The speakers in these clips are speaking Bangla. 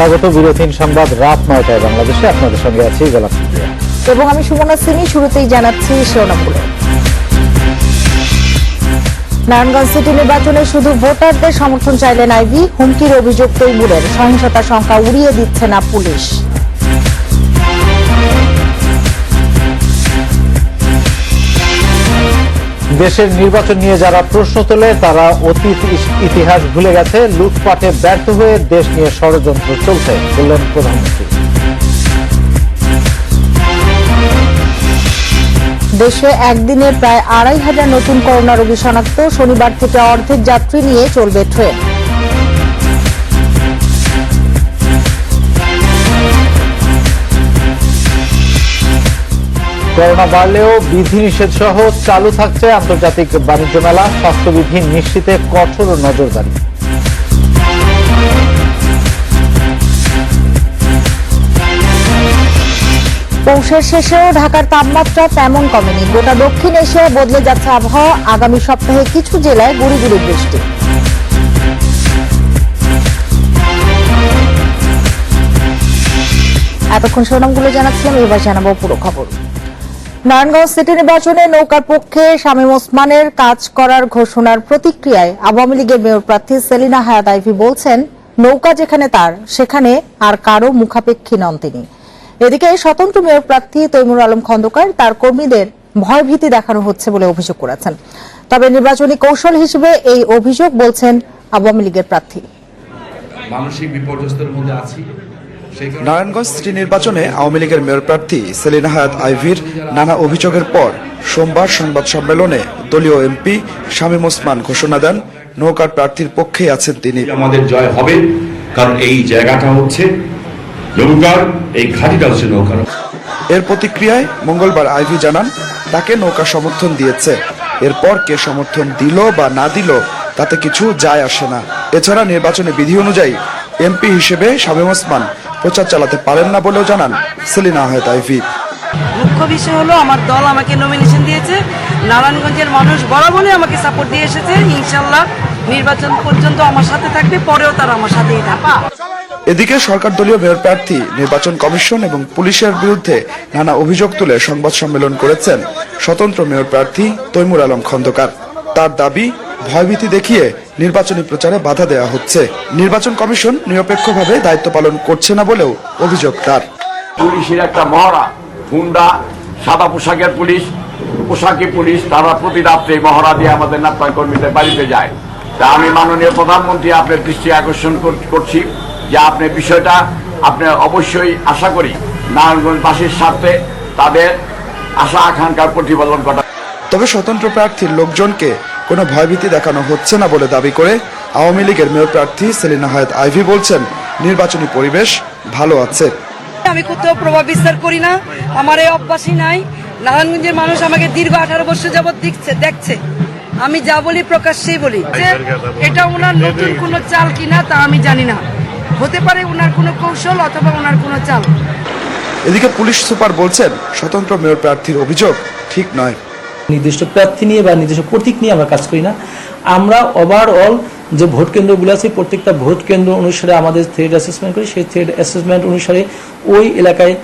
স্বাগত বিরতিহীন সংবাদ রাত 9টায় বাংলাদেশে। আপনাদের সঙ্গে আছি গোলাপ এবং আমি সুমনা সিনি। শুরুতেই জানাচ্ছি শিরোনামগুলো। নারায়ণগঞ্জ সিটি নির্বাচনে শুধু ভোটারদের সমর্থন চাইলেন আইভি। হুমকির অভিযোগ তৈমুরের। সহিংসতার সংখ্যা উড়িয়ে দিচ্ছে না পুলিশ। দেশের নির্বাচন নিয়ে যারা প্রশ্ন তোলে তারা অতীত ইতিহাস ভুলে গেছে। লুটপাটে ব্যর্থ হয়ে দেশ নিয়ে ষড়যন্ত্র চলছে বললেন প্রধানমন্ত্রী। দেশে একদিনে প্রায় ২,৫০০ নতুন করোনা রোগী শনাক্ত। শনিবার থেকে অর্ধেক যাত্রী নিয়ে চলবে ট্রেন। করোনা বাড়লেও বিধিনিষেধ সহ চালু থাকছে আন্তর্জাতিক বাণিজ্য মেলা। স্বাস্থ্যবিধি নিশ্চিতে কঠোর নজরদারি। পৌষের শেষেও ঢাকার তাপমাত্রা তেমন কমেনি। গোটা দক্ষিণ এশিয়ায় বদলে যাচ্ছে আবহাওয়া। আগামী সপ্তাহে কিছু জেলায় গুড়ি গুড়ি বৃষ্টি। এতক্ষণ শিরোনামগুলো জানাচ্ছিলাম, এবার জানাবো পুরো খবর। নারায়ণগঞ্জ সিটি নির্বাচনে নৌকার পক্ষে শামীম ওসমানের কাজ করার ঘোষণার প্রতিক্রিয়ায় আওয়ামী লীগের মেয়র প্রার্থী সেলিনা হায়াত আইভি বলছেন, নৌকা যেখানে তার সেখানে আর কারো মুখাপেক্ষী নন তিনি। এদিকে স্বতন্ত্র মেয়র প্রার্থী তৈমুর আলম খন্দকার তার কর্মীদের ভয়ভীতি দেখানো হচ্ছে বলে অভিযোগ করেছেন। তবে নির্বাচনী কৌশল হিসেবে এই অভিযোগ বলছেন আওয়ামী লীগের প্রার্থী। মানসিক বিপর্যস্তের মধ্যে আছি। নারায়ণগঞ্জ সিটি নির্বাচনে আওয়ামী লীগের মেয়র প্রার্থী সেলিনা হায়াত আইভির নানা অভিযোগের পর সোমবার সংবাদ সম্মেলনে দলীয় এমপি শামীম ওসমান ঘোষণা দেন, নৌকার প্রার্থীর পক্ষেই আছেন তিনি। আমাদের জয় হবে, কারণ এই জায়গাটা হচ্ছে নৌকার, এই ঘাটিটা হচ্ছে নৌকার। এর প্রতিক্রিয়ায় মঙ্গলবার আইভি জানান, তাকে নৌকা সমর্থন দিয়েছে। এরপর কে সমর্থন দিল বা না দিল তাতে কিছু যায় আসে না। এছাড়া নির্বাচনী বিধি অনুযায়ী এমপি হিসেবে শামীম ওসমান প্রচার চালাতে পারেন না বলেও জানান সেলিনা হায়াত আইভি। মুখ্য বিষয় হলো আমার দল আমাকে নমিনেশন দিয়েছে, নারায়ণগঞ্জের মানুষ বরাবরই আমাকে সাপোর্ট দিয়ে এসেছে। ইনশাল্লাহ নির্বাচন পর্যন্ত আমার সাথে থাকবে, পরেও তারা আমার সাথেই থাকবে। এদিকে সরকার দলীয় মেয়র প্রার্থী নির্বাচন কমিশন এবং পুলিশের বিরুদ্ধে নানা অভিযোগ তুলে সংবাদ সম্মেলন করেছেন স্বতন্ত্র মেয়র প্রার্থী তৈমুর আলম খন্দকার। তার দাবি, ভয়ভীতি দেখিয়ে নির্বাচনী প্রচারে বাধা দেওয়া হচ্ছে। নির্বাচন কমিশন নিরপেক্ষভাবে দায়িত্ব পালন করছে না বলেও অভিযোগ তার। পুলিশের একটা মহড়া, হুন্ডা, সাদা পোশাকের পুলিশ, পোশাকি পুলিশ, তারা প্রতি রাত্রে মহড়া দিয়ে আমাদের নাট্য কর্মীদের বাড়িতে যায়। তা আমি মাননীয় প্রধানমন্ত্রী আপনার দৃষ্টি আকর্ষণ করছি যে আপনি বিষয়টা আপনি অবশ্যই আশা করি নারায়ণগঞ্জবাসীর স্বার্থে তাদের আশা আকাঙ্ক্ষার প্রতিফলন ঘটা। তবে স্বতন্ত্র প্রার্থীর লোকজনকে কোনো ভয়ভীতি দেখানো হচ্ছে না বলে দাবি করে আওয়ামী লীগের মেয়র প্রার্থী সেলিনা হায়াত আইভি বলছেন, নির্বাচনী পরিবেশ ভালো আছে। আমি কোথাও প্রভাব বিস্তার করি না, আমার এই অভ্যাসই নাই। নারায়ণগঞ্জের মানুষ আমাকে দীর্ঘ 18 বছর যাবৎ দেখছে। আমি যা বলি প্রকাশ্যেই বলি। এটা ওনার নতুন কোনো চাল কিনা তা আমি জানি না, হতে পারে ওনার কোনো কৌশল অথবা ওনার কোনো চাল। এদিকে পুলিশ সুপার বলছেন, স্বতন্ত্র মেয়র প্রার্থীর অভিযোগ ঠিক নয়। নির্দিষ্ট প্রার্থী নিয়ে বা নির্দিষ্ট প্রতীক নিয়ে আমরা কাজ করি না। আমরা ওভারঅল যে ভোট কেন্দ্রগুলো আছে প্রত্যেকটা ভোট কেন্দ্র অনুসারে আমাদের থ্রেড অ্যাসেসমেন্ট করি। সেই থ্রেড অ্যাসেসমেন্ট অনুসারে ওই এলাকায়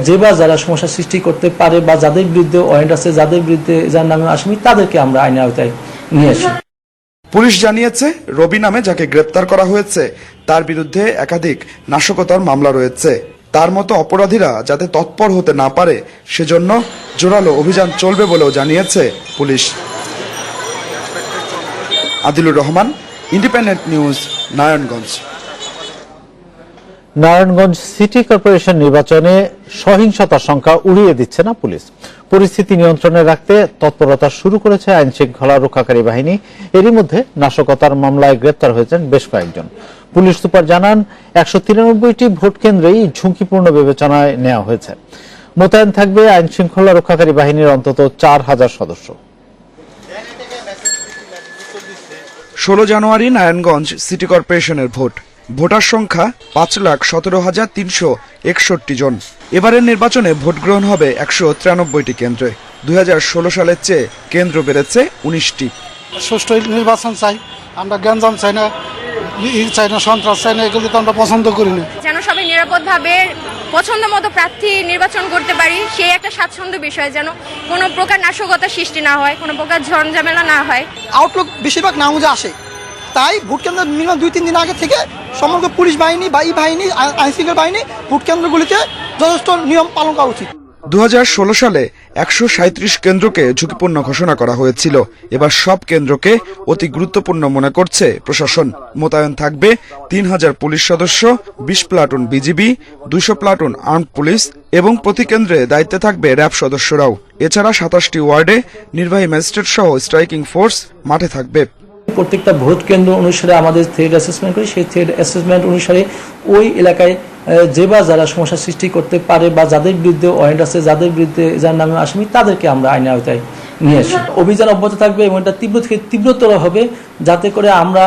যে বা যারা সমস্যা সৃষ্টি করতে পারে বা যাদের বিরুদ্ধে ওয়ারেন্ট আছে, যাদের বিরুদ্ধে যার নামে আসামি, তাদেরকে আমরা আইনের আওতায় নিয়ে আসি। পুলিশ জানিয়েছে, রবি নামে যাকে গ্রেপ্তার করা হয়েছে তার বিরুদ্ধে একাধিক নাশকতার মামলা রয়েছে। তার মতো অপরাধীরা যাতে তৎপর হতে না পারে সেজন্য জোরালো অভিযান চলবে বলেও জানিয়েছে police. Adilur Rahman, independent news, Narayanganj. Narayanganj city corporation নির্বাচনে সহিংসতার সংখ্যা উড়িয়ে দিচ্ছে না পুলিশ। পরিস্থিতি নিয়ন্ত্রণে রাখতে তৎপরতা শুরু করেছে আইন শৃঙ্খলা রক্ষাকারী বাহিনী। এরই মধ্যে নাশকতার মামলায় গ্রেপ্তার হয়েছেন বেশ কয়েকজন। পুলিশ সুপার জানান, ১৯৩টি ভোট কেন্দ্রেই ঝুঁকিপূর্ণ বিবেচনায় নেওয়া হয়েছে। মোতায়েন থাকবে আইন শৃঙ্খলা রক্ষাকারী বাহিনীর অন্তত ৪,০০০ সদস্য। ১৬ জানুয়ারি নারায়ণগঞ্জ সিটি কর্পোরেশনের ভোট। ভোটার সংখ্যা ৫,১৭,৩৬১ জন। এবারের নির্বাচনে ভোট গ্রহণ হবে ১৯৩টি কেন্দ্রে। ২০১৬ সালের চেয়ে কেন্দ্র বেড়েছে ১৯টি। সুষ্ঠু নির্বাচন চাই, আমরা গ্যাঞ্জাম চাই না, চাই না, সন্ত্রাস চাই না, এগুলো তো আমরা পছন্দ করি না। যেন সবাই নিরাপদভাবে পছন্দ মতো প্রার্থী নির্বাচন করতে পারি, সেই একটা স্বাচ্ছন্দ্য বিষয়, যেন কোনো প্রকার নাশকতা সৃষ্টি না হয়, কোনো প্রকার ঝঞ্ঝামেলা না হয়। আউটলুক বেশিরভাগ নামাজে আসে, তাই ভোট কেন্দ্র মিনিমাম 2-3 দিন আগে থেকে সমগ্র পুলিশ বাহিনী বা এই বাহিনী আইনশৃঙ্খলা বাহিনী ভোট কেন্দ্রগুলিতে যথেষ্ট নিয়ম পালন করা উচিত। 2016 সালে 137 কেন্দ্রকে ঝুঁকিপূর্ণ ঘোষণা করা হয়েছিল। এবার সব কেন্দ্রকে অতি গুরুত্বপূর্ণ মনে করছে প্রশাসন। মোতায়েন থাকবে 3000 পুলিশ সদস্য, 20 platoon BGB, 200 platoon armed police এবং প্রতি কেন্দ্রে দায়িত্বে থাকবে র্যাব সদস্যরাও। এছাড়া 27টি ওয়ার্ডে নির্বাহী ম্যাজিস্ট্রেট সহ স্ট্রাইকিং ফোর্স মাঠে থাকবে। প্রত্যেকটা ভোট কেন্দ্র অনুসারে আমাদের থ্রেড অ্যাসেসমেন্ট করি, সেই থ্রেড অ্যাসেসমেন্ট অনুসারে ওই এলাকায় যে বা যারা সমস্যা সৃষ্টি করতে পারে বা যাদের বিরুদ্ধে ওয়ারেন্ট আছে, যাদের বিরুদ্ধে যার নামে আসামি, তাদেরকে আমরা আইনের আওতায় নিয়ে আসি। অভিযান অব্যাহত থাকবে এবং এটা তীব্র থেকে তীব্রতর হবে, যাতে করে আমরা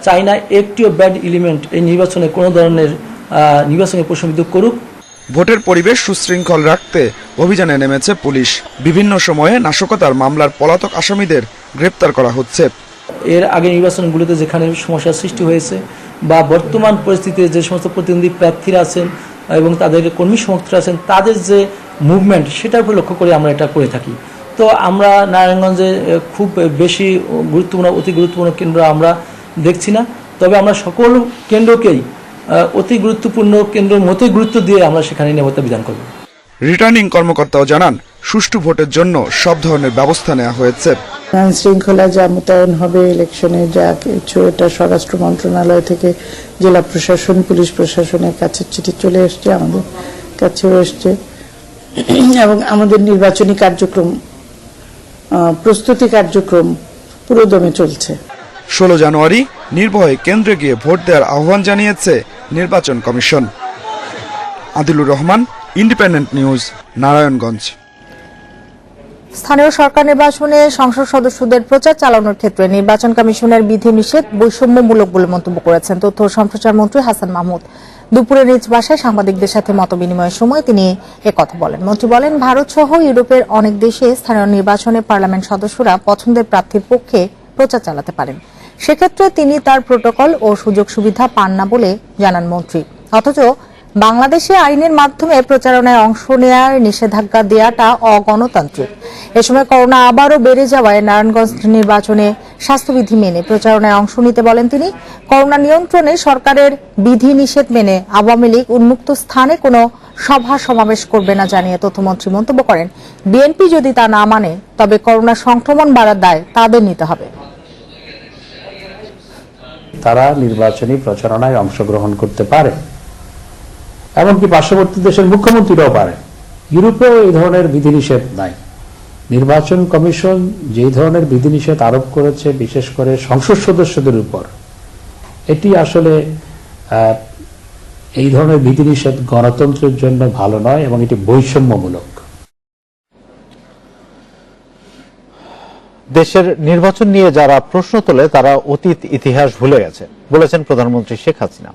চাই না একটিও ব্যাড এলিমেন্ট এই নির্বাচনে কোনো ধরনের নির্বাচনে প্রশমিত করুক। ভোটের পরিবেশ সুশৃঙ্খল রাখতে অভিযানে নেমেছে পুলিশ। বিভিন্ন সময়ে নাশকতার মামলার পলাতক আসামিদের গ্রেপ্তার করা হচ্ছে। এর আগে নির্বাচনগুলোতে যেখানে সমস্যার সৃষ্টি হয়েছে বা বর্তমান পরিস্থিতিতে যে সমস্ত প্রতিদ্বন্দ্বী প্রার্থীরা আছেন এবং তাদের কর্মী সমর্থকরা আছেন, তাদের যে মুভমেন্ট, সেটার উপর লক্ষ্য করে আমরা এটা করে থাকি। তো আমরা নারায়ণগঞ্জে খুব বেশি গুরুত্বপূর্ণ, অতি গুরুত্বপূর্ণ কেন্দ্র আমরা দেখছি না, তবে আমরা সকল কেন্দ্রকেই অতি গুরুত্বপূর্ণ কেন্দ্রের মতোই গুরুত্ব দিয়ে আমরা সেখানে নিরাপত্তা বিধান করব। রিটার্নিং কর্মকর্তাও জানান, সুষ্ঠু ভোটের জন্য সব ধরনের ব্যবস্থা নেওয়া হয়েছে। আইন শৃঙ্খলা যা মোতায়েন হবে, ইলেকশনে যা কিছু, এটা স্বরাষ্ট্র মন্ত্রণালয় থেকে জেলা প্রশাসন, পুলিশ প্রশাসনের কাছে চিঠি চলে এসছে, আমাদের কাছেও এসছে, এবং আমাদের নির্বাচনী কার্যক্রম, প্রস্তুতি কার্যক্রম পুরোদমে চলছে। 16 জানুয়ারি নির্ভয়ে কেন্দ্রে গিয়ে ভোট দেওয়ার আহ্বান জানিয়েছে নির্বাচন commission. Adilur Rahman, independent news, Narayanganj. স্থানীয় সরকার নির্বাচনে সংসদ সদস্যদের প্রচার চালানোর ক্ষেত্রে নির্বাচন কমিশনের বিধিনিষেধ বৈষম্যমূলক বলে মন্তব্য করেছেন তথ্য ও সম্প্রচার মন্ত্রী হাসান মাহমুদ। দুপুরে নিজ বাসায় সাংবাদিকদের সাথে মতবিনিময়ের সময় তিনি একথা বলেন। মন্ত্রী বলেন, ভারত সহ ইউরোপের অনেক দেশে স্থানীয় নির্বাচনে পার্লামেন্ট সদস্যরা পছন্দের প্রার্থীর পক্ষে প্রচার চালাতে পারেন। সেক্ষেত্রে তিনি তার প্রোটোকল ও সুযোগ সুবিধা পান না বলে জানান মন্ত্রী। অথচ বাংলাদেশে আইনের মাধ্যমে প্রচারণায় অংশ নেওয়ার নিষেধাজ্ঞা দেওয়াটা অগণতান্ত্রিক। এ সময় করোনা আবারও বেড়ে যাওয়ায় নারায়ণগঞ্জ নির্বাচনে স্বাস্থ্যবিধি মেনে প্রচারণায় অংশ নিতে বলেন তিনি। করোনা নিয়ন্ত্রণে সরকারের বিধি নিষেধ মেনে আওয়ামী লীগ উন্মুক্ত স্থানে কোনো সভা সমাবেশ করবে না জানিয়ে তথ্যমন্ত্রী মন্তব্য করেন, বিএনপি যদি তা না মানে তবে করোনা সংক্রমণ বাড়ার দায় তাদের নিতে হবে। তারা নির্বাচনী প্রচারণায় অংশগ্রহণ করতে পারে, এমনকি পার্শ্ববর্তী দেশের মুখ্যমন্ত্রীরাও পারে। ইউরোপেও এই ধরনের বিধিনিষেধ নাই। নির্বাচন কমিশন যেই ধরনের বিধিনিষেধ আরোপ করেছে, বিশেষ করে সংসদ সদস্যদের উপর, এটি আসলে এই ধরনের বিধিনিষেধ গণতন্ত্রের জন্য ভালো নয় এবং এটি বৈষম্যমূলক। দেশের নির্বাচন নিয়ে যারা প্রশ্ন তোলে তারা অতীত ইতিহাস ভুলে গেছে বলেছেন প্রধানমন্ত্রী শেখ হাসিনা।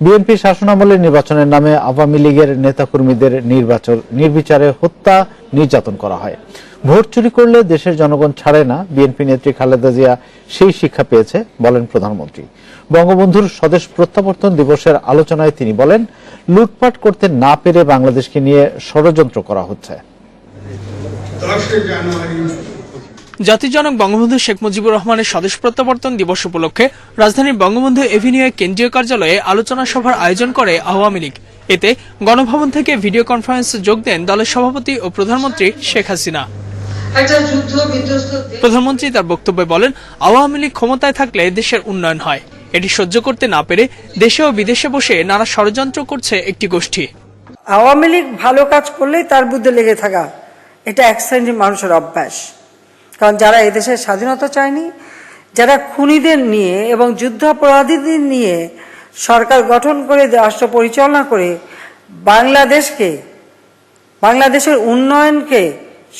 বিএনপি শাসনামলে নির্বাচনের নামে আওয়ামী লীগের নেতাকর্মীদের নির্বিচারে হত্যা, নির্যাতন করা হয়। ভোট চুরি করলে দেশের জনগণ ছাড়ে না, বিএনপি নেত্রী খালেদা জিয়া সেই শিক্ষা পেয়েছে বলেন প্রধানমন্ত্রী। বঙ্গবন্ধুর স্বদেশ প্রত্যাবর্তন দিবসের আলোচনায় তিনি বলেন, লুটপাট করতে না পেরে বাংলাদেশকে নিয়ে ষড়যন্ত্র করা হচ্ছে। জাতির জনক বঙ্গবন্ধু শেখ মুজিবুর রহমানের স্বদেশ প্রত্যাবর্তন দিবস উপলক্ষে রাজধানীর বঙ্গবন্ধু এভিনিউয়ে কেন্দ্রীয় কার্যালয়ে আলোচনা সভার আয়োজন করে আওয়ামী লীগ। এতে গণভবন থেকে ভিডিও কনফারেন্সে যোগ দেন দলের সভাপতি ও প্রধানমন্ত্রী শেখ হাসিনা। প্রধানমন্ত্রী তার বক্তব্যে বলেন, আওয়ামী লীগ ক্ষমতায় থাকলে দেশের উন্নয়ন হয়। এটি সহ্য করতে না পেরে দেশে ও বিদেশে বসে নানা ষড়যন্ত্র করছে একটি গোষ্ঠী। আওয়ামী লীগ ভালো কাজ করলেই তার বিরুদ্ধে লেগে থাকা, এটা এক শ্রেণীর মানুষের অভ্যাস। কারণ যারা এদেশের স্বাধীনতা চায়নি, যারা খুনিদের নিয়ে এবং যুদ্ধাপরাধীদের নিয়ে সরকার গঠন করে রাষ্ট্র পরিচালনা করে বাংলাদেশের উন্নয়নকে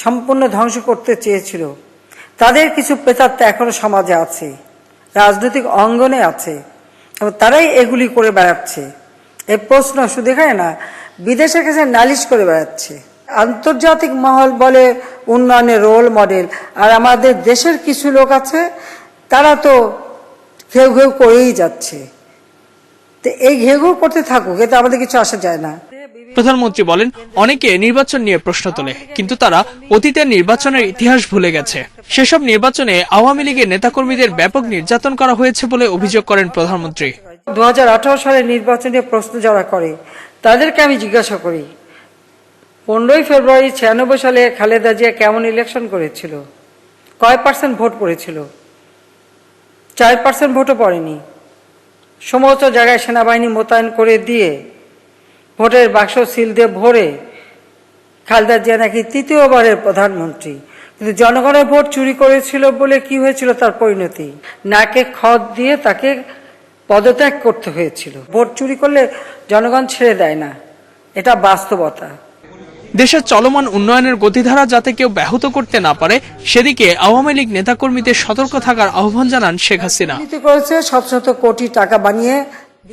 সম্পূর্ণ ধ্বংস করতে চেয়েছিল, তাদের কিছু প্রেতাত্মা এখনো সমাজে আছে, রাজনৈতিক অঙ্গনে আছে, এবং তারাই এগুলি করে বেড়াচ্ছে। এই প্রশ্ন শুধু এখানে না, বিদেশের কাছে নালিশ করে বেড়াচ্ছে। আন্তর্জাতিক মহল বলে উন্নয়নের রোল মডেল, আর আমাদের দেশের কিছু লোক আছে তারা তো ঘেউ ঘেউ করেই যাচ্ছে। তো এই ঘেউ ঘেউ করতে থাকুক, এতে আমাদের কিছু আসা যায় না। প্রধানমন্ত্রী বলেন, অনেকে নির্বাচন নিয়ে প্রশ্ন তোলে, কিন্তু তারা অতীতের নির্বাচনের ইতিহাস ভুলে গেছে। সেসব নির্বাচনে আওয়ামী লীগের নেতাকর্মীদের ব্যাপক নির্যাতন করা হয়েছে বলে অভিযোগ করেন প্রধানমন্ত্রী। 2018 সালে নির্বাচনে প্রশ্ন যারা করে তাদেরকে আমি জিজ্ঞাসা করি, 15 ফেব্রুয়ারি 96 সালে খালেদা জিয়া কেমন ইলেকশন করেছিল? কয় % ভোট পড়েছিল? 4% ভোটও পড়েনি। সমস্ত জায়গায় সেনাবাহিনী মোতায়েন করে দিয়ে ভোটের বাক্স সিল দিয়ে ভরে খালেদা জিয়া নাকি তৃতীয়বারের প্রধানমন্ত্রী, কিন্তু জনগণের ভোট চুরি করেছিল বলে কি হয়েছিল তার পরিণতি? নাকে খত দিয়ে তাকে পদত্যাগ করতে হয়েছিল। ভোট চুরি করলে জনগণ ছেড়ে দেয় না, এটা বাস্তবতা। দেশের চলমান উন্নয়নের গতিধারা যাতে কেউ ব্যাহত করতে না পারে, সেদিকে আওয়ামী লীগ নেতাকর্মীদের সতর্ক থাকার আহ্বান জানান শেখ হাসিনা। দুর্নীতি করেছে, শত কোটি টাকা বানিয়ে।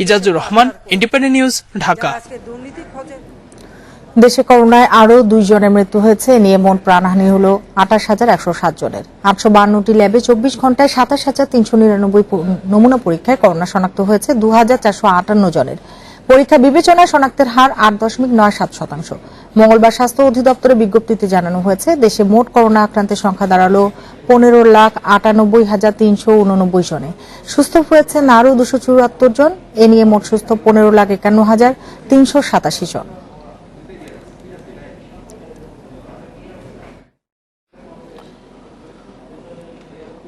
Ijazur Rahman, independent news, Dhaka. দেশে করোনায় আরও 2 জনের মৃত্যু হয়েছে। এ নিয়ে মোট প্রাণহানি হল 28,107 জনের। 852টি ল্যাবে 24 ঘন্টায় 27,399 নমুনা পরীক্ষায় করোনা শনাক্ত হয়েছে 2,458 জনের। পরীক্ষা বিবেচনায় শনাক্তের হার 8.97%। মঙ্গলবার স্বাস্থ্য অধিদপ্তরের বিজ্ঞপ্তিতে জানানো হয়েছে, দেশে মোট করোনা আক্রান্তের সংখ্যা দাঁড়ালো 15,98,389 জনে। সুস্থ হয়েছেন আরও 274 জন। এ নিয়ে মোট সুস্থ 15,51,387 জন।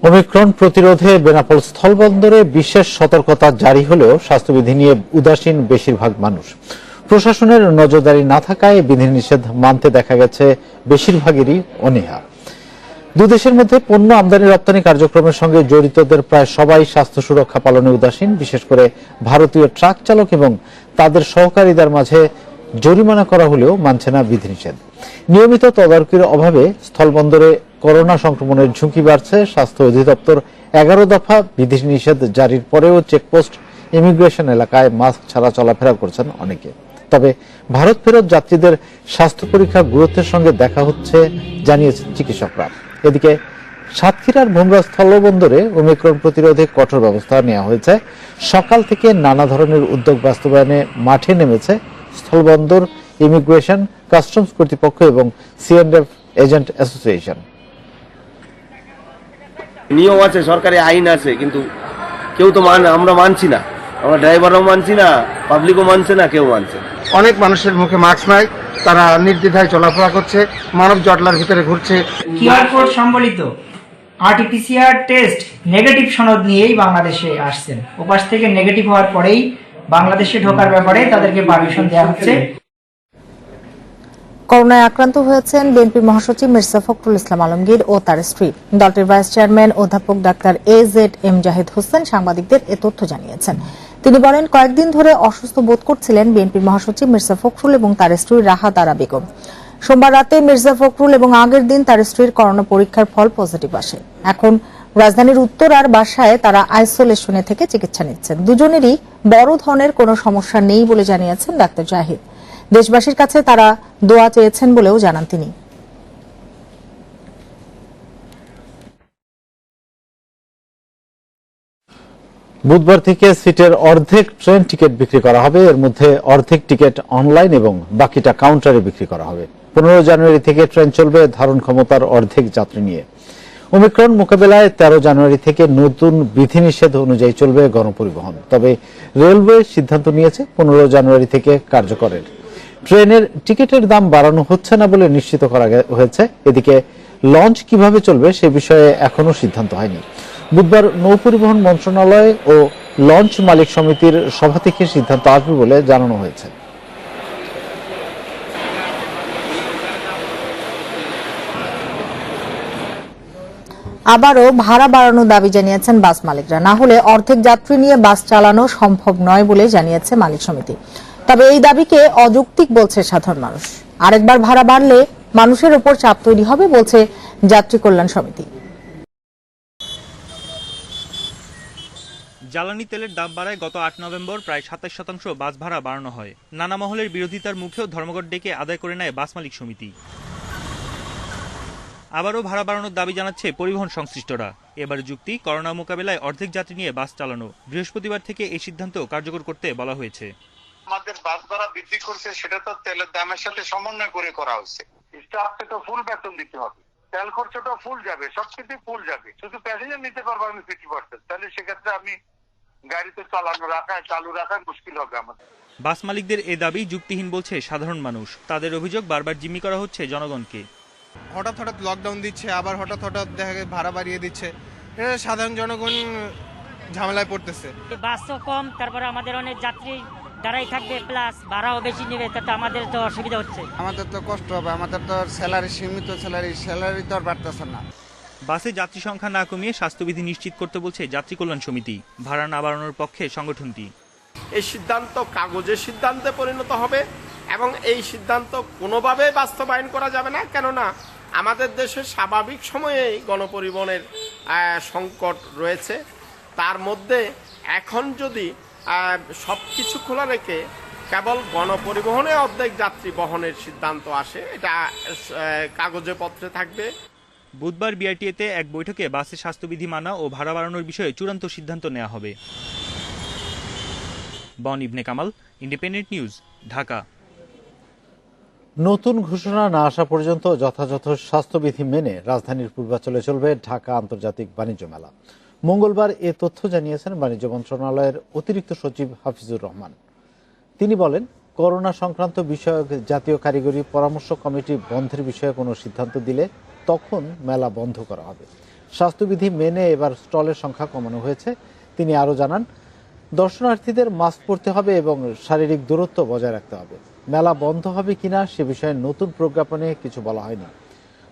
ওমিক্রন প্রতিরোধে বেনাপোল স্থলবন্দরে বিশেষ সতর্কতা জারি হলেও স্বাস্থ্যবিধি নিয়ে উদাসীন বেশিরভাগ মানুষ। প্রশাসনের নজরদারি না থাকায় বিধিনিষেধ মানতে দেখা গেছে বেশিরভাগেরই অনীহা। দুদেশের মধ্যে পণ্য আমদানি রপ্তানি কার্যক্রমের সঙ্গে জড়িতদের প্রায় সবাই স্বাস্থ্য সুরক্ষা পালনে উদাসীন। বিশেষ করে ভারতীয় ট্রাক চালক এবং তাদের সহকারীদের মাঝে জরিমানা করা হলেও মানছে না বিধিনিষেধ। নিয়মিত তদারকির অভাবে স্থলবন্দরে করোনা সংক্রমণের ঝুঁকি বাড়ছে। স্বাস্থ্য অধিদপ্তর 11 দফা বিধিনিষেধ জারির পরেও চেকপোস্ট, ইমিগ্রেশন এলাকায় মাস্ক ছাড়া চলাফেরা করছেন অনেকে। তবে ভারত ফেরত যাত্রীদের স্বাস্থ্য পরীক্ষা গুরুত্বের সঙ্গে দেখা হচ্ছে জানিয়েছেন চিকিৎসকরা। এদিকে সাতক্ষীরার ভোমরা স্থলবন্দরে ওমিক্রন প্রতিরোধে কঠোর ব্যবস্থা নেওয়া হয়েছে। সকাল থেকে নানা ধরনের উদ্যোগ বাস্তবায়নে মাঠে নেমেছে স্থলবন্দর, ইমিগ্রেশন, কাস্টমস কর্তৃপক্ষ এবং সিএনএফ এজেন্ট অ্যাসোসিয়েশন। নিয়ম আছে, সরকারি আইন আছে, কিন্তু কেউ তো আমরা মানছি না। আমরা ড্রাইভারও মানছি না, পাবলিকও মানছে না, কেউ মানছে না। অনেক মানুষের মুখে মাস্ক নাই, তারা নির্দ্বিধায় চলাফেরা করছে, মানব জটলার ভিতরে ঘুরছে। কিউআর কোড সম্বলিত আরটিপিসিআর টেস্ট নেগেটিভ সনদ নিয়েই বাংলাদেশে আসছেন। ওপাশ থেকে নেগেটিভ হওয়ার পরেই বাংলাদেশে ঢোকার ব্যাপারে তাদেরকে পারমিশন দেওয়া হচ্ছে। করোনায় আক্রান্ত হয়েছেন বিএনপি মহাসচিব মির্জা ফখরুল ইসলাম আলমগীর ও তার স্ত্রী। দলটির ভাইস চেয়ারম্যান অধ্যাপক ডাক্তার AZM জাহিদ হোসেন সাংবাদিকদের এ তথ্য জানিয়েছেন। তিনি বলেন, কয়েকদিন ধরে অসুস্থ বোধ করছিলেন বিএনপি মহাসচিব মির্জা ফখরুল এবং তার স্ত্রী রাহাত আরা বেগম। সোমবার রাতে মির্জা ফখরুল এবং আগের দিন তার স্ত্রীর করোনা পরীক্ষার ফল পজিটিভ আসে। এখন রাজধানীর উত্তরার বাসায় তারা আইসোলেশনে থেকে চিকিৎসা নিচ্ছেন। দুজনেরই বড় ধরনের কোনো সমস্যা নেই বলে জানিয়েছেন ডাক্তার জাহিদ। দেশবাসীর কাছে তারা দোয়া চেয়েছেন বলেও জানান তিনি। বুধবার থেকে সিটের অর্ধেক ট্রেন টিকিট বিক্রি করা হবে। এর মধ্যে অর্ধেক টিকিট অনলাইন এবং বাকিটা কাউন্টারে বিক্রি করা হবে। 15 জানুয়ারি থেকে ট্রেন চলবে ধারণ ক্ষমতার অর্ধেক যাত্রী নিয়ে। ওমিক্রন মোকাবেলায় 13 জানুয়ারি থেকে নতুন বিধিনিষেধ অনুযায়ী চলবে গণপরিবহন। তবে রেলওয়ে সিদ্ধান্ত নিয়েছে 15 জানুয়ারি থেকে কার্যকরের। ট্রেনের টিকিটের দাম বাড়ানো হচ্ছে না বলে নিশ্চিত করা হয়েছে। এদিকে লঞ্চ কিভাবে চলবে সে বিষয়ে এখনো সিদ্ধান্ত হয়নি। বুধবার নৌপরিবহন মন্ত্রণালয় ও লঞ্চ মালিক সমিতির সভা থেকে সিদ্ধান্ত আসবে বলে জানানো হয়েছে। আবারও ভাড়া বাড়ানোর দাবি জানিয়েছেন বাস মালিকরা। না হলে অর্ধেক যাত্রী নিয়ে বাস চালানো সম্ভব নয় বলে জানিয়েছে মালিক সমিতি। তবে এই দাবিকে অযৌক্তিক বলছে সাধারণ মানুষ। আরেকবার ভাড়া বাড়লে মানুষের উপর চাপ তৈরি হবে বলছে যাত্রী কল্যাণ সমিতি। জ্বালানি তেলের দাম বাড়ায় গত 8 নভেম্বর প্রায় 27% বাস ভাড়া বাড়ানো হয়। নানা মহলের বিরোধিতার মুখেও ধর্মঘট ডেকে আদায় করে নেয় বাস মালিক সমিতি। আবারও ভাড়া বাড়ানোর দাবি জানাচ্ছে পরিবহন সংশ্লিষ্টরা। এবার যুক্তি, করোনা মোকাবেলায় অর্ধেক যাত্রী নিয়ে বাস চালানো। বৃহস্পতিবার থেকে এই সিদ্ধান্ত কার্যকর করতে বলা হয়েছে। আমাদের বাস ভাড়া বৃদ্ধি করছে, সেটা তো তেলের দামের সাথে সমন্বয় করে করা হচ্ছে। স্টাফকে তো ফুল বেতন দিতে হবে, তেল খরচটা ফুল যাবে, সবকিছু ফুল যাবে, শুধু প্যাসেঞ্জার নিতে পারবো আমি 50%। তাহলে সেক্ষেত্রে আমি গাড়িতে চালু রাখা মুশকিল হবে আমাদের। বাস মালিকদের এ দাবি যুক্তিহীন বলছে সাধারণ মানুষ। তাদের অভিযোগ, বারবার জিম্মি করা হচ্ছে জনগণকে। হঠাৎ হঠাৎ লকডাউন দিচ্ছে, আবার হঠাৎ হঠাৎ দেখা যায় ভাড়া বাড়িয়ে দিচ্ছে, এটা সাধারণ জনগণ ঝামেলায় পড়তেছে। বাসও কম, তারপরে আমাদের অনেক যাত্রী দাঁড়াই থাকবে, প্লাস ভাড়াও বেশি নেবে, তাতে আমাদের তো অসুবিধা হচ্ছে। আমাদের তো কষ্ট হবে, আমাদের তো স্যালারি সীমিত, স্যালারি তো আর বাড়তেছে না। বাসে যাত্রী সংখ্যা না কমিয়ে স্বাস্থ্যবিধি নিশ্চিত করতে বলছে যাত্রী কল্যাণ সমিতি। ভাড়া না বাড়ানোর পক্ষে সংগঠনটি। এই সিদ্ধান্ত কাগজের সিদ্ধান্তে পরিণত হবে এবং এই সিদ্ধান্ত কোনোভাবে বাস্তবায়ন করা যাবে না, কেননা আমাদের দেশে স্বাভাবিক সময়েই গণপরিবহনের সংকট রয়েছে। তার মধ্যে এখন যদি সবকিছু খোলা রেখে কেবল গণপরিবহনে অর্ধেক যাত্রী বহনের সিদ্ধান্ত আসে, এটা কাগজে পত্রে থাকবে। বুধবার বিআরটিএতে এক বৈঠকে বাসে স্বাস্থ্যবিধি মানা ও ভাড়া বাড়ানোর বিষয়ে চূড়ান্ত সিদ্ধান্ত নেওয়া হবে। বন ইবনে কামাল, ইন্ডিপেন্ডেন্ট নিউজ, ঢাকা। নতুন ঘোষণা না আসা পর্যন্ত যথাযথ স্বাস্থ্যবিধি মেনে রাজধানীর পূর্বাঞ্চলে চলবে ঢাকা আন্তর্জাতিক বাণিজ্য মেলা। মঙ্গলবার এ তথ্য জানিয়েছেন বাণিজ্য মন্ত্রণালয়ের অতিরিক্ত সচিব হাফিজুর রহমান। তিনি বলেন, করোনা সংক্রান্ত বিষয়ক জাতীয় কারিগরি পরামর্শ কমিটি বন্ধের বিষয়ে কোনো সিদ্ধান্ত দিলে তখন মেলা বন্ধ করা হবে। স্বাস্থ্যবিধি মেনে এবার স্টলের সংখ্যা কমানো হয়েছে। তিনি আরও জানান, দর্শনার্থীদের মাস্ক পরতে হবে এবং শারীরিক দূরত্ব বজায় রাখতে হবে। মেলা বন্ধ হবে কিনা সে বিষয়ে নতুন প্রজ্ঞাপনে কিছু বলা হয়নি।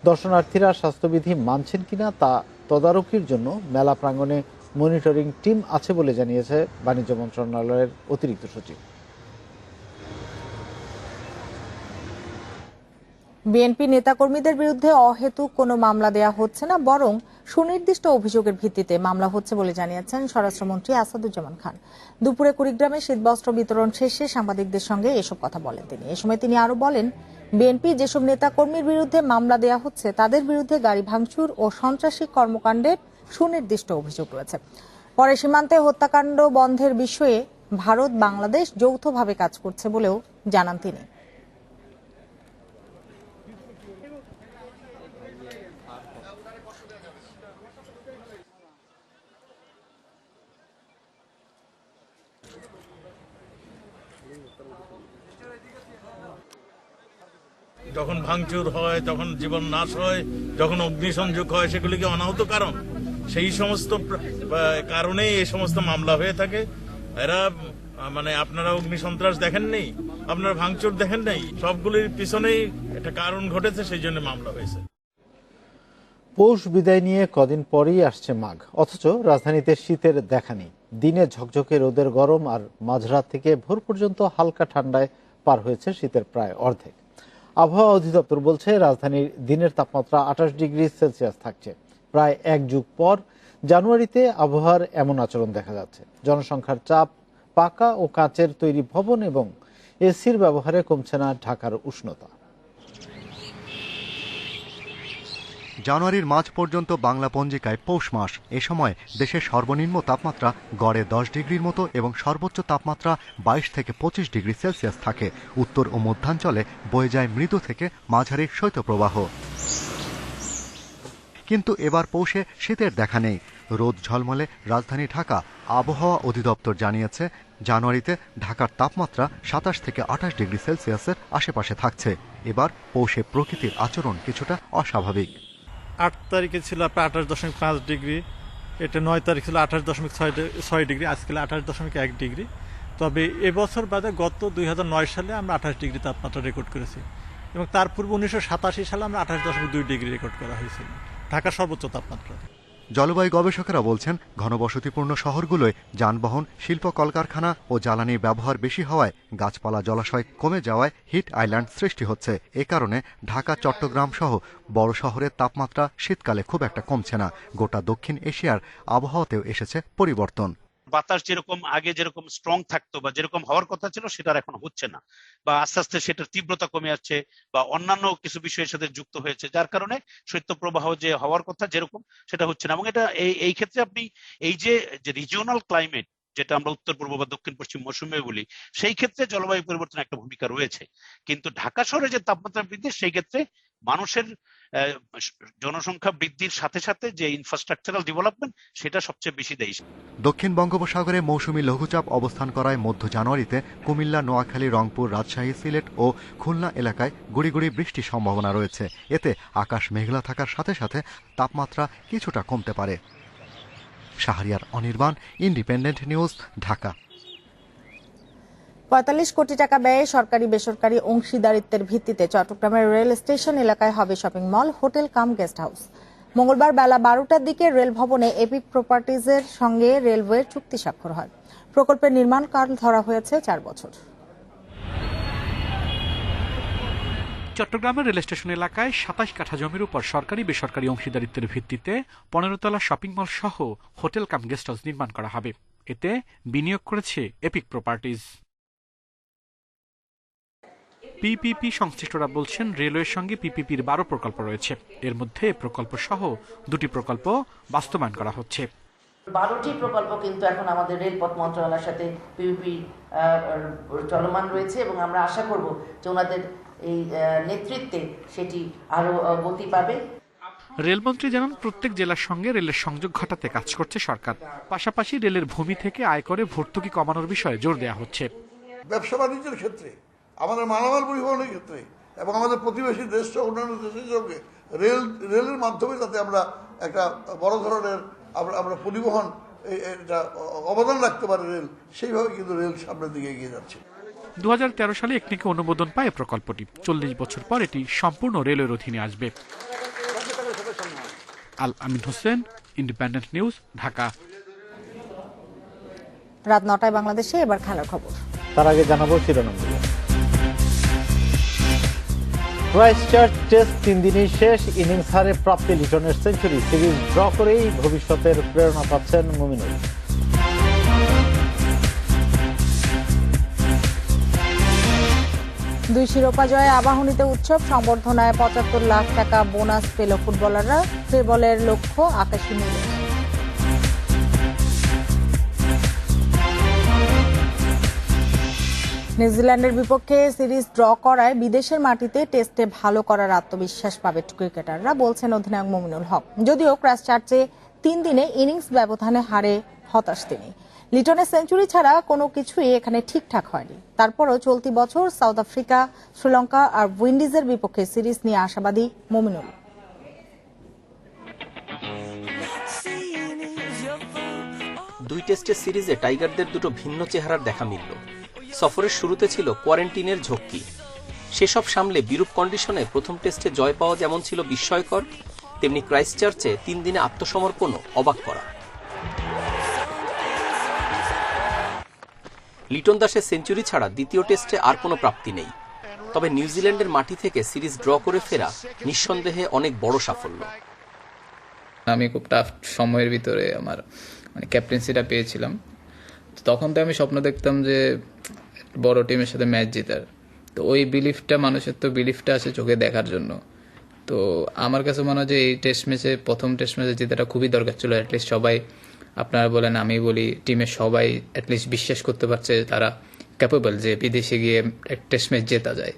দর্শনার্থীরা স্বাস্থ্যবিধি মানছেন কিনা তা তদারকির জন্য মেলা প্রাঙ্গণে মনিটরিং টিম আছে বলে জানিয়েছে বাণিজ্য মন্ত্রণালয়ের অতিরিক্ত সচিব। বিএনপি নেতাকর্মীদের বিরুদ্ধে অহেতুক কোনো মামলা দেয়া হচ্ছে না, বরং সুনির্দিষ্ট অভিযোগের ভিত্তিতে মামলা হচ্ছে বলে জানিয়েছেন স্বরাষ্ট্রমন্ত্রী আসাদুজ্জামান খান। দুপুরে কুড়িগ্রামে শীতবস্ত্র বিতরণ শেষে সাংবাদিকদের সঙ্গে এসব কথা বলেন তিনি। এ সময় তিনি আরো বলেন, বিএনপি যেসব নেতাকর্মীর বিরুদ্ধে মামলা দেয়া হচ্ছে তাদের বিরুদ্ধে গাড়ি ভাঙচুর ও সন্ত্রাসী কর্মকাণ্ডের সুনির্দিষ্ট অভিযোগ রয়েছে। পরে সীমান্তে হত্যাকাণ্ড বন্ধের বিষয়ে ভারত বাংলাদেশ যৌথভাবে কাজ করছে বলেও জানান তিনি। যখন ভাঙচুর হয়, যখন জীবন নাশ হয়, যখন অগ্নিসংযোগ হয়, সেগুলি কি অনাহত কারণ? সেই সমস্ত কারণেই এই সমস্ত মামলা হয়ে থাকে। এরা আপনারা অগ্নিসন্ত্রাস দেখেন নেই, আপনারা ভাঙচুর দেখেন নেই, সবগুলির পিছনেই একটা কারণ ঘটেছে, সেই জন্য মামলা হয়েছে। পৌষ বিদায় নিয়ে কদিন পরেই আসছে মাঘ, অথচ রাজধানীতে শীতের দেখা নেই। দিনে ঝকঝকে রোদের গরম আর মাঝরাত থেকে ভোর পর্যন্ত হালকা ঠান্ডায় পার হয়েছে শীতের প্রায় অর্ধেক। আবহাওয়া অধিদপ্তর বলছে, রাজধানীর দিনের তাপমাত্রা 28 ডিগ্রি সেলসিয়াস থাকছে। প্রায় এক যুগ পর জানুয়ারিতে আবহাওয়ার এমন আচরণ দেখা যাচ্ছে। জনসংখ্যার চাপ, পাকা ও কাঁচের তৈরি ভবন এবং এসির ব্যবহারে কমছে না ঢাকার উষ্ণতা। জানুয়ারির মাঝ পর্যন্ত বাংলা পঞ্জিকায় পৌষ মাস। এ সময় দেশের সর্বনিম্ন তাপমাত্রা গড়ে 10 ডিগ্রির মতো এবং সর্বোচ্চ তাপমাত্রা 22 থেকে 25 ডিগ্রি সেলসিয়াস থাকে। উত্তর ও মধ্যাঞ্চলে বয়ে যায় মৃদু থেকে মাঝারি শৈত্যপ্রবাহ। কিন্তু এবার পৌষে শীতের দেখা নেই। রোদ ঝলমলে রাজধানী ঢাকা। আবহাওয়া অধিদপ্তর জানিয়েছে, জানুয়ারিতে ঢাকার তাপমাত্রা 27 থেকে 28 ডিগ্রি সেলসিয়াসের আশেপাশে থাকছে। এবার পৌষে প্রকৃতির আচরণ কিছুটা অস্বাভাবিক। 8 তারিখে ছিল আপনার 28.5 ডিগ্রি, এটা 9 তারিখ ছিল 28.6 ডিগ্রি, আজকে 28.1 ডিগ্রি। তবে এবছর বাদে গত 2009 সালে আমরা 28 ডিগ্রি তাপমাত্রা রেকর্ড করেছি এবং তার পূর্বে 1987 সালে আমরা 28.2 ডিগ্রি রেকর্ড করা হয়েছিল ঢাকার সর্বোচ্চ তাপমাত্রা। জলবায়ু গবেষকেরা বলছেন, ঘনবসতিপূর্ণ শহরগুলোয় যানবাহন, শিল্প কলকারখানা ও জ্বালানির ব্যবহার বেশি হওয়ায় গাছপালা, জলাশয় কমে যাওয়ায় হিট আইল্যান্ড সৃষ্টি হচ্ছে। এ কারণে ঢাকা, চট্টগ্রাম সহ বড় শহরের তাপমাত্রা শীতকালে খুব একটা কমছে না। গোটা দক্ষিণ এশিয়ার আবহাওয়াতেও এসেছে পরিবর্তন। বাতাস যেরকম আগে যেরকম স্ট্রং থাকতো বা যেরকম হওয়ার কথা ছিল সেটা আর এখন হচ্ছে না, বা আস্তে আস্তে সেটার তীব্রতা কমে যাচ্ছে বা অন্যান্য কিছু বিষয়ের সাথে যুক্ত হয়েছে, যার কারণে শৈত্যপ্রবাহ যে হওয়ার কথা যেরকম সেটা হচ্ছে না। এবং এটা এই ক্ষেত্রে আপনি এই যে রিজিওনাল ক্লাইমেট, যেটা আমরা উত্তর পূর্ব বা দক্ষিণ পশ্চিম মৌসুমে বলি, সেই ক্ষেত্রে জলবায়ু পরিবর্তনের একটা ভূমিকা রয়েছে। কিন্তু ঢাকা শহরে যে তাপমাত্রা বৃদ্ধি, সেই ক্ষেত্রে মানুষের জনসংখ্যা বৃদ্ধির সাথে সাথে যে ইনফ্রাস্ট্রাকচারাল ডেভেলপমেন্ট, সেটা সবচেয়ে বেশি দেয়। দক্ষিণ বঙ্গোপসাগরে মৌসুমী লঘুচাপ অবস্থান করায় মধ্য জানুয়ারিতে কুমিল্লা, নোয়াখালী, রংপুর, রাজশাহী, সিলেট ও খুলনা এলাকায় গুড়ি গুড়ি বৃষ্টির সম্ভাবনা রয়েছে। এতে আকাশ মেঘলা থাকার সাথে সাথে তাপমাত্রা কিছুটা কমতে পারে। Shahriar Anirban, independent news, Dhaka. ৪৫ কোটি টাকা ব্যয়ে সরকারি বেসরকারি অংশীদারিত্বের ভিত্তিতে চট্টগ্রামের রেল স্টেশন এলাকায় হবে শপিং মল, হোটেল কাম গেস্ট হাউস। মঙ্গলবার বেলা ১২টার দিকে রেল ভবনে এপিক প্রপার্টিজের সঙ্গে রেলওয়ের চুক্তি স্বাক্ষর হয়। প্রকল্পের নির্মাণকাল ধরা হয়েছে ৪ বছর। চট্টগ্রামের রেল স্টেশন এলাকায় ২৭ কাঠা জমির উপর সরকারি বেসরকারি অংশীদারিত্বের ভিত্তিতে ১৫ তলা শপিং মল সহ হোটেল কাম গেস্ট হাউস নির্মাণ করা হবে। এতে বিনিয়োগ করেছে এপিক প্রপার্টিজ। পিপিপি সংশ্লিষ্টরা বলছেন, রেলওয়ের সঙ্গে পিপিপির ১২ প্রকল্প রয়েছে। এর মধ্যে প্রকল্প সহ ২টি প্রকল্প বাস্তবায়ন করা হচ্ছে। ১২টি প্রকল্প কিন্তু এখন আমাদের রেলপথ মন্ত্রণালয়ের সাথে পিপিপি চলমান রয়েছে এবং আমরা আশা করব যে ওনাদের এই নেতৃত্বে সেটি আরো গতি পাবে। রেলমন্ত্রী জানান, প্রত্যেক জেলার সঙ্গে রেলের সংযোগ ঘটাতে কাজ করছে সরকার। পাশাপাশি রেলের ভূমি থেকে আয়করে ভর্তুকি কমানোর বিষয়ে জোর দেওয়া হচ্ছে। ব্যবসা বাণিজ্যের ক্ষেত্রে, আমাদের মালামাল পরিবহনের ক্ষেত্রে এবং আমাদের প্রতিবেশী দেশ অন্যান্য দেশের সঙ্গে রেলের মাধ্যমে যাতে আমরা একটা বড় ধরনের আমরা পরিবহন এটা অবদান রাখতে পারে রেল, সেইভাবে কিন্তু রেল সামনের দিকে এগিয়ে যাচ্ছে। ২০১৩ সালে একনিকে অনুমোদন পায় প্রকল্পটি। ৪০ বছর পর এটি সম্পূর্ণ রেলের অধীনে আসবে। আল আমিন হোসেন, ইন্ডিপেন্ডেন্ট নিউজ, ঢাকা। রাত ৯টায় বাংলাদেশে এবার খেলার খবর। তার আগে জানাবো শিরোনামগুলো। ক্রাইস্টচার্চ টেস্ট ৩ দিনই শেষ, ইনিংস হারে প্রাপ্তি লিটনের সেঞ্চুরি। সিরিজ ড্র করেই ভবিষ্যতের প্রেরণা পাচ্ছেন মুমিনুল। দুই শিরোপা জয়ে আবাহনীতে উৎসব, সংবর্ধনায় ৭৫ লাখ টাকা বোনাস পেল ফুটবলাররা। ট্রেবলের লক্ষ্য আকাশী নীলে। নিউজিল্যান্ডের বিপক্ষে সিরিজ ড্র করায় বিদেশের মাটিতে টেস্টে ভালো করার আত্মবিশ্বাস পাবে ক্রিকেটাররা, বলছেন অধিনায়ক মুমিনুল হক। যদিও ক্রাইস্টচার্চে ৩ দিনে ইনিংস ব্যবধানে হারে হতাশ তিনি। লিটনের সেঞ্চুরি ছাড়া কোনো কিছুই এখানে ঠিকঠাক হয়নি। তারপরও চলতি বছর সাউথ আফ্রিকা, শ্রীলঙ্কা আর উইন্ডিজের বিপক্ষে সিরিজ নিয়ে আশাবাদী মুমিনুল। দুই টেস্টের সিরিজে টাইগারদের দুটো ভিন্ন চেহারার দেখা মিলল। সফরের শুরুতে ছিল কোয়ারেন্টিনের ঝক্কি, সেসব সামলে বিরূপ কন্ডিশনে প্রথম টেস্টে জয় পাওয়া যেমন ছিল বিস্ময়কর, তেমনি ক্রাইস্টচার্চে ৩ দিনে আত্মসমর্পণও অবাক করা। লিটন দাসের সেঞ্চুরি ছাড়া দ্বিতীয় টেস্টে আর কোনো প্রাপ্তি নেই। তবে নিউজিল্যান্ডের মাটি থেকে সিরিজ ড্র করে ফেরা নিঃসন্দেহে অনেক বড় সাফল্য। আমি খুব টাফ সময়ের ভিতরে আমার ক্যাপ্টেন্সিটা পেয়েছিলাম। তখন তো আমি স্বপ্ন দেখতাম যে বড় টিমের সাথে ম্যাচ জেতার। তো ওই বিলিফটা, মানুষের তো বিলিফটা আছে চোখে দেখার জন্য। তো আমার কাছে মনে হয় যে এই টেস্ট ম্যাচে, প্রথম টেস্ট ম্যাচে জেতাটা খুবই দরকার ছিল। অ্যাটলিস্ট সবাই, আপনারা বলেন, আমি বলি, টিমের সবাই অ্যাটলিস্ট বিশ্বাস করতে পারছে তারা ক্যাপেবল যে বিদেশে গিয়ে এক টেস্ট ম্যাচ জেতা যায়।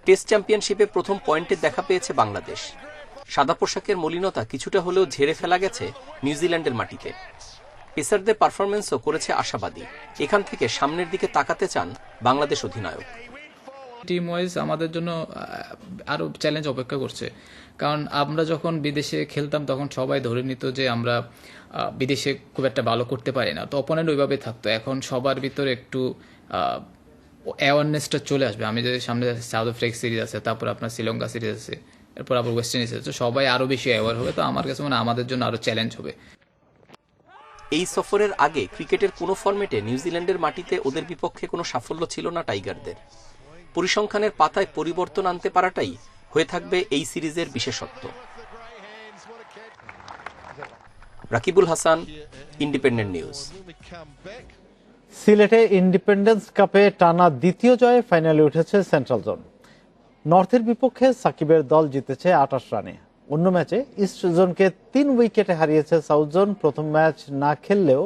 টেস্ট চ্যাম্পিয়নশিপে প্রথম পয়েন্টের দেখা পেয়েছে বাংলাদেশ। সাদা পোশাকের মলিনতা কিছুটা হলেও ঝেড়ে ফেলা গেছে নিউজিল্যান্ডের মাটিতে। পেসারদের পারফরমেন্সও করেছে আশাবাদী। এখান থেকে সামনের দিকে তাকাতে চান বাংলাদেশ অধিনায়ক। টিম ওয়াইজ আমাদের জন্য আরো চ্যালেঞ্জ অপেক্ষা করছে, কারণ আমরা যখন বিদেশে খেলতাম তখন সবাই ধরে নিত যে আমরা বিদেশে খুব একটা ভালো করতে পারি না, তো অপোনেন্ট ওইভাবে থাকতো। এখন সবার ভিতরে একটু অ্যাওয়ারনেসটা চলে আসবে। আমি যদি সামনে সাউথ আফ্রিকা সিরিজ আছে, তারপর আপনার শ্রীলঙ্কা সিরিজ আছে, এরপর আবার ওয়েস্ট ইন্ডিজ আছে, সবাই আরো বেশি অ্যাওয়ার হবে। তো আমার কাছে মনে হয় আমাদের জন্য আরো চ্যালেঞ্জ হবে। এই সফরের আগে ক্রিকেটের কোনো ফরম্যাটে নিউজিল্যান্ডের মাটিতে ওদের বিপক্ষে কোনো সাফল্য ছিল না টাইগারদের। পরিসংখ্যানের পাতায় পরিবর্তন আনতে পারাটাই হয়ে থাকবে এই সিরিজের বিশেষত্ব। Rakibul Hasan, independent news. সিলেটে ইন্ডিপেন্ডেন্স কাপে টানা দ্বিতীয় জয়ে ফাইনালে উঠেছে সেন্ট্রাল জোন। নর্থের বিপক্ষে সাকিবের দল জিতেছে 28 রানে। অন্য ম্যাচে ইস্ট জোনকে 3 উইকেটে হারিয়েছে সাউথ জোন। প্রথম ম্যাচ না খেললেও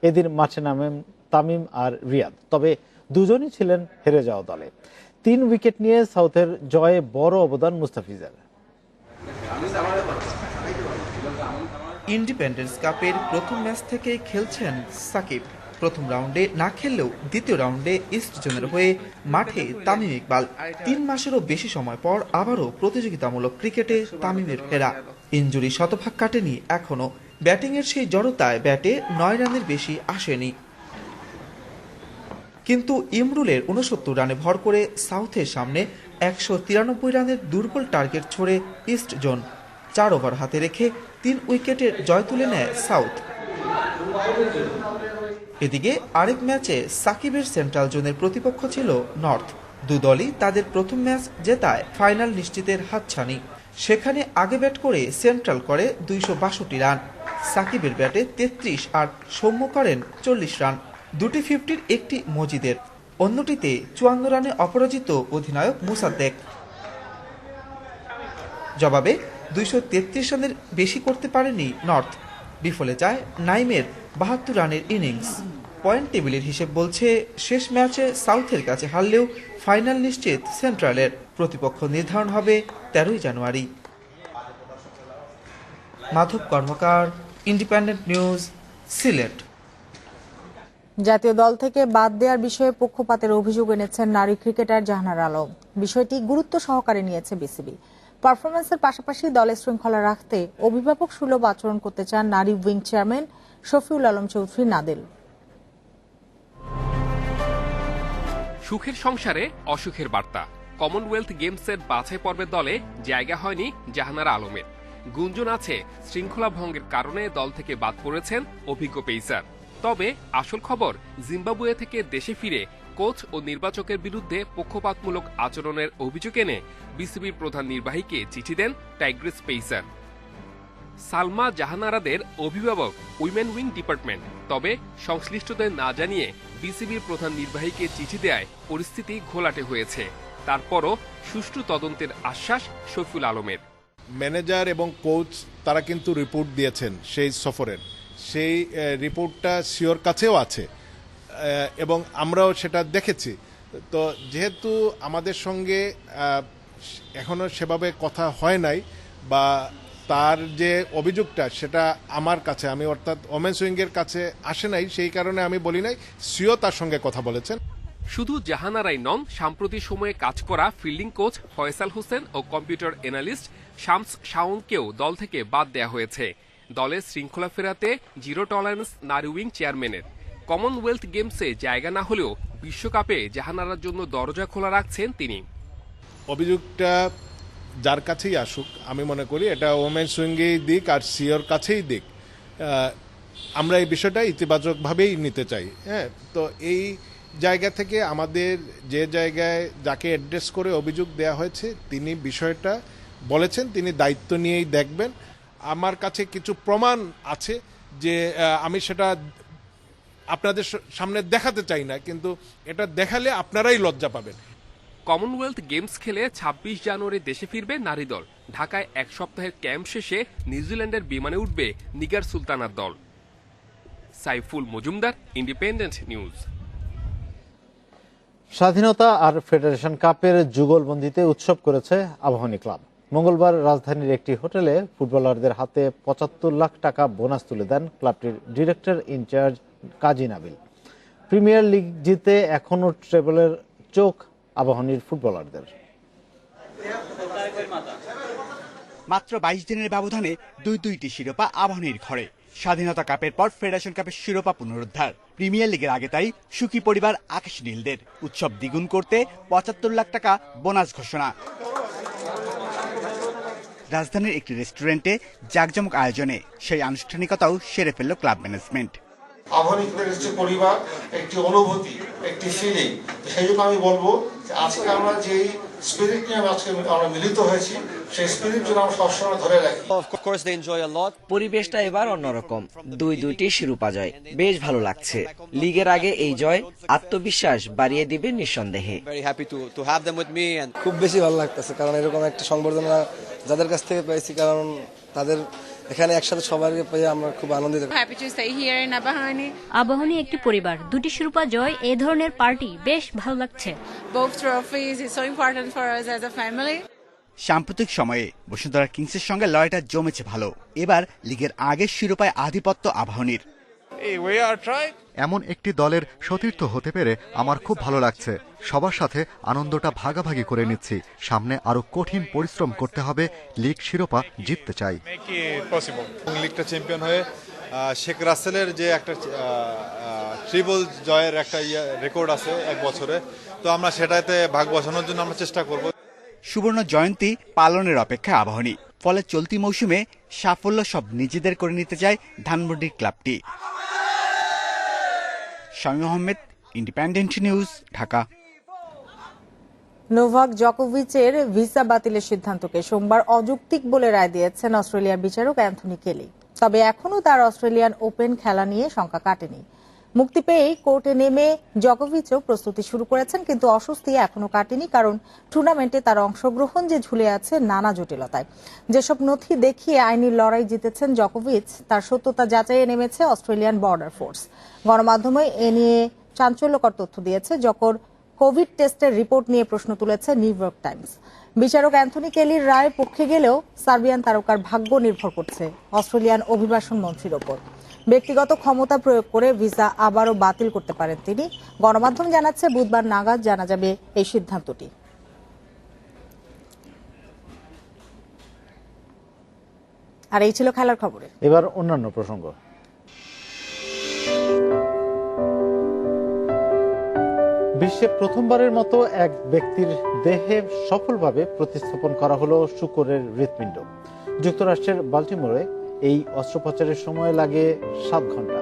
এদিন মাঠে নামেন তামিম আর রিয়াদ, তবে দুজনই ছিলেন হেরে যাওয়া দলে। 3 উইকেট নিয়ে সাউথের জয়ে বড় অবদান মুস্তাফিজের। ইন্ডিপেন্ডেন্স কাপের প্রথম ম্যাচ থেকে খেলছেন সাকিব। প্রথম রাউন্ডে না খেললেও দ্বিতীয় রাউন্ডে ইস্ট জোনের হয়ে মাঠে তামিম ইকবাল। 3 মাসেরও বেশি সময় পর আবারও প্রতিযোগিতামূলক ক্রিকেটে তামিমের ফেরা। ইনজুরি শতভাগ কাটেনি এখনো। ব্যাটিংয়ের সেই জড়তায় ব্যাটে 9 রানের বেশি আসেনি, কিন্তু ইমরুলের 69 রানে ভর করে সাউথের সামনে 193 রানের দুর্বল টার্গেট ছড়ে ইস্ট জোন। 4 ওভার হাতে রেখে 3 উইকেটের জয় তুলে নেয় সাউথ। এদিকে আরেক ম্যাচে সাকিবের সেন্ট্রাল জোনের প্রতিপক্ষ ছিল নর্থ। দুদলই তাদের প্রথম ম্যাচ জেতায় ফাইনাল নিশ্চিতের হাতছানি। সেখানে আগে ব্যাট করে সেন্ট্রাল করে 262 রান। সাকিবের ব্যাটে 33 আর সৌম্য করেন 40 রান। 2টি 50-র একটি মজিদের, অন্যটিতে 54 রানে অপরাজিত অধিনায়ক মুসাদ্দেক। জবাবে 233 রানের বেশি করতে পারেনি নর্থ। বিফলে যায় নাইমের 72 রানের ইনিংস। পয়েন্ট টেবিলের হিসেব বলছে শেষ ম্যাচে সাউথের কাছে হারলেও ফাইনাল নিশ্চিত সেন্ট্রালের। প্রতিপক্ষ নির্ধারণ হবে 13 জানুয়ারি। মাধব কর্মকার, ইন্ডিপেন্ডেন্ট নিউজ, সিলেট। জাতীয় দল থেকে বাদ দেওয়ার বিষয়ে পক্ষপাতের অভিযোগ এনেছেন নারী ক্রিকেটার জাহানারা আলম। বিষয়টি গুরুত্ব সহকারে নিয়েছে বিসিবি। পারফরমেন্সের পাশাপাশি দলে শৃঙ্খলা রাখতে অভিভাবক সুলভ আচরণ করতে চান নারী উইং চেয়ারম্যান শফিউল আলম চৌধুরী নাদিল। সুখের সংসারে অসুখের বার্তা। কমনওয়েলথ গেমসের বাছাই পর্বের দলে জায়গা হয়নি জাহানারা আলমের। গুঞ্জন আছে শৃঙ্খলা ভঙ্গের কারণে দল থেকে বাদ পড়েছেন অভিজ্ঞ পেসার। তবে আসল খবর, জিম্বাবুয়ে থেকে দেশে ফিরে কোচ ও নির্বাচকের বিরুদ্ধে পক্ষপাতমূলক আচরণের অভিযোগ এনে বিসিবির প্রধান নির্বাহীকে চিঠি দেন টাইগ্রিস পেসার। সালমা জাহানারাদের অভিভাবক উইমেন উইং ডিপার্টমেন্ট, তবে সংশ্লিষ্টদের না জানিয়ে বিসিবির প্রধান নির্বাহীকে চিঠি দেয় পরিস্থিতি ঘোলাটে হয়েছে। তারপরও সুষ্ঠু তদন্তের আশ্বাস শফিউল আলমের। ম্যানেজার এবং কোচ তারা কিন্তু রিপোর্ট দিয়েছেন সেই সফরের, সেই রিপোর্টটা সিওর কাছেও আছে এবং আমরাও সেটা দেখেছি। তো যেহেতু আমাদের সঙ্গে এখনো সেভাবে কথা হয় নাই বা তার যে অভিযোগটা সেটা আমার কাছে, আমি অর্থাৎ ওমেন্স উইংয়ের কাছে আসে নাই, সেই কারণে আমি বলি নাই। সিও তার সঙ্গে কথা বলেছেন। শুধু জাহানারাই নন, সাম্প্রতিক সময়ে কাজ করা ফিল্ডিং কোচ ফয়সাল হোসেন ও কম্পিউটার অ্যানালিস্ট শামস শাওনকেও দল থেকে বাদ দেওয়া হয়েছে। দলে শৃঙ্খলা ফেরাতে জিরো টলারেন্স নারী উইং চেয়ারম্যানের। কমনওয়েলথ গেমসে জায়গা না হলেও বিশ্বকাপে জাহানারার জন্য দরজা খোলা রাখছেন তিনি। অভিযোগটা যার কাছেই আসুক, আমি মনে করি এটা ওমেন্স উইংয়েই দিক আর সিওর কাছেই দিক, আমরা এই বিষয়টা ইতিবাচকভাবেই নিতে চাই। হ্যাঁ, তো এই জায়গা থেকে আমাদের যে জায়গায় যাকে অ্যাড্রেস করে অভিযোগ দেওয়া হয়েছে তিনি বিষয়টা বলেছেন, তিনি দায়িত্ব নিয়েই দেখবেন। আমার কাছে কিছু প্রমাণ আছে যে আমি সেটা আপনাদের সামনে দেখাতে চাই না, কিন্তু এটা দেখালে আপনারাই লজ্জা পাবেন। কমনওয়েলথ গেমস খেলে 26 জানুয়ারি দেশে ফিরবে নারী দল। ঢাকায় এক সপ্তাহের ক্যাম্প শেষে নিউজিল্যান্ডের বিমানে উঠবে নিগার সুলতানার দল। Saiful Majumdar, independent news. স্বাধীনতা আর ফেডারেশন কাপের যুগলবন্দিতে উৎসব করেছে আবাহনী ক্লাব। মঙ্গলবার রাজধানীর একটি হোটেলে ফুটবলারদের হাতে 75 লাখ টাকা বোনাস তুলে দেন ক্লাবটির ডিরেক্টর ইনচার্জ কাজী নাবিল। প্রিমিয়ার লিগ জিতে এখনো ট্রেবলের চোখ আবাহনীর ফুটবলারদের। মাত্র 22 দিনের ব্যবধানে দুইটি শিরোপা আবাহনীর ঘরে। স্বাধীনতা কাপের পর ফেডারেশন কাপের শিরোপা পুনরুদ্ধার। প্রিমিয়ার লিগের আগে তাই সুখী পরিবার আকাশ নীলদের। উৎসব দ্বিগুণ করতে 75 লাখ টাকা বোনাস ঘোষণা। রাজধানীর একটি রেস্টুরেন্টে জাঁকজমক আয়োজনে সেই আনুষ্ঠানিকতাও সেরে ফেলল ক্লাব ম্যানেজমেন্ট। আবাহনী পরিবার একটি অনুভূতি, একটি ফিলিং। সেই জন্য আমি বলবো আজকে আমরা যেই স্পিরিট নিয়ে আজকে আমরা মিলিত হয়েছি, সেই স্পিরিট যেন আমরা সবসময় ধরে রাখি। পরিবেশটা এবার অন্যরকম, দুইটি শিরোপা জয়, বেশ ভালো লাগছে। লিগের আগে এই জয় আত্মবিশ্বাস বাড়িয়ে দিবে নিঃসন্দেহে। খুব বেশি ভালো লাগতেছে, কারণ এরকম একটা সংবর্ধনা যাদের কাছ থেকে পেয়েছি, কারণ তাদের এখানে একসাথে সবাইকে পেয়ে আমরা খুব আনন্দিত। আবাহনী একটি পরিবার, দুটি শিরোপা জয়, এই ধরনের পার্টি বেশ ভালো লাগছে। সাম্প্রতিক সময়ে বসুন্ধরা কিংসের সঙ্গে লড়াইটা জমেছে ভালো। এবার লিগের আগের শিরোপায় আধিপত্য আবাহনীর। এমন একটি দলের সতীর্থ হতে পেরে আমার খুব ভালো লাগছে। সবার সাথে আনন্দটা ভাগাভাগি করে নিচ্ছি। সামনে আরো কঠিন পরিশ্রম করতে হবে, লিগ শিরোপা জিততে চাই। লিগটা চ্যাম্পিয়ন হয়ে শেখ রাসেলের যে একটা ট্রিপল জয়ের একটা রেকর্ড আছে এক বছরে, তো আমরা সেটাতে ভাগ বসানোর জন্য আমরা চেষ্টা করব। সুবর্ণ জয়ন্তী পালনের অপেক্ষা আবাহনী, ফলে চলতি মৌসুমে সাফল্য সব নিজেদের করে নিতে চায় ধানমন্ডির ক্লাবটি। Shamim Ahmed, independent news, Dhaka. Novak জকোভিচের ভিসা বাতিলের সিদ্ধান্তকে সোমবার অযৌক্তিক বলে রায় দিয়েছেন অস্ট্রেলিয়ার বিচারক অ্যান্থনি কেলি। তবে এখনও তার অস্ট্রেলিয়ান ওপেন খেলা নিয়ে শঙ্কা কাটেনি। মুক্তি পেয়েই কোর্টে নেমে জকোভিচও প্রস্তুতি শুরু করেছেন, কিন্তু অস্বস্তি এখনো কাটেনি, কারণ টুর্নামেন্টে তার অংশগ্রহণ যে ঝুলে আছে নানা জটিলতায়। যেসব নথি দেখিয়ে আইনি লড়াই জিতেছেন জকোভিচ, তার সত্যতা যাচাইয়ে নেমেছে অস্ট্রেলিয়ান বর্ডার ফোর্স। গণমাধ্যমে এ নিয়ে চাঞ্চল্যকর তথ্য দিয়েছে। জকোর কোভিড টেস্টের রিপোর্ট নিয়ে প্রশ্ন তুলেছে নিউ ইয়র্ক টাইমস। বিচারক অ্যান্থনি কেলির রায় পক্ষে গেলেও সার্বিয়ান তারকার ভাগ্য নির্ভর করছে অস্ট্রেলিয়ান অভিবাসন মন্ত্রীর ওপর। ব্যক্তিগত ক্ষমতা প্রয়োগ করে ভিসা আবারও বাতিল করতে পারেন তিনি। গণমাধ্যম জানাচ্ছে বুধবার নাগাদ জানা যাবে এই সিদ্ধান্তটি। আর এই ছিল খেলার খবরে। এবার অন্যান্য প্রসঙ্গ। বিশ্বে প্রথমবারের মতো এক ব্যক্তির দেহে সফলভাবে প্রতিস্থাপন করা হলো শূকরের হৃৎপিণ্ড। যুক্তরাষ্ট্রের বাল্টিমোরে এই অস্ত্রোপচারের সময় লাগে 7 ঘন্টা।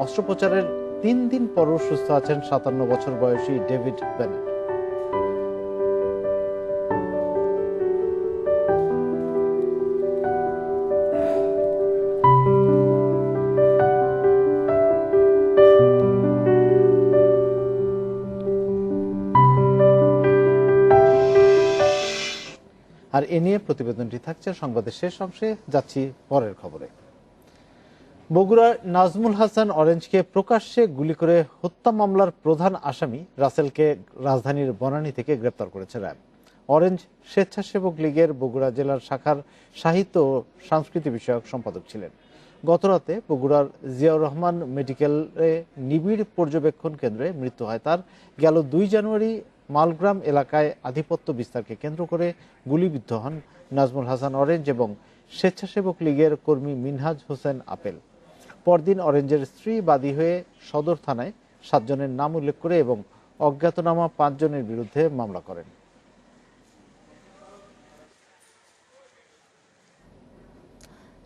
অস্ত্রোপচারের 3 দিন পরও সুস্থ আছেন 57 বছর বয়সী ডেভিড বেনেট। আর এ নিয়ে প্রতিবেদনটি থাকছে সংবাদের শেষ অংশে। যাচ্ছি পরের খবরে। বগুড়ার নাজমুল হাসান অরেঞ্জকে প্রকাশ্যে গুলি করে হত্যা মামলার প্রধান আসামি রাসেলকে রাজধানীর বনানী থেকে গ্রেপ্তার করেছে র্যাব। অরেঞ্জ স্বেচ্ছাসেবক লীগের বগুড়া জেলার শাখার সাহিত্য ও সংস্কৃতি বিষয়ক সম্পাদক ছিলেন। গতরাতে বগুড়ার জিয়াউর রহমান মেডিকেলে নিবিড় পর্যবেক্ষণ কেন্দ্রে মৃত্যু হয় তার। গেল 2 জানুয়ারি মালগ্রাম এলাকায় আধিপত্য বিস্তারকে কেন্দ্র করে গুলিবিদ্ধ হন নাজমুল হাসান অরেঞ্জ এবং স্বেচ্ছাসেবক লীগের কর্মী মিনহাজ হোসেন আপেল। পরদিন অরেঞ্জের স্ত্রী বাদী হয়ে সদর থানায় 7 জনের নাম উল্লেখ করে এবং অজ্ঞাতনামা 5 জনের বিরুদ্ধে মামলা করেন।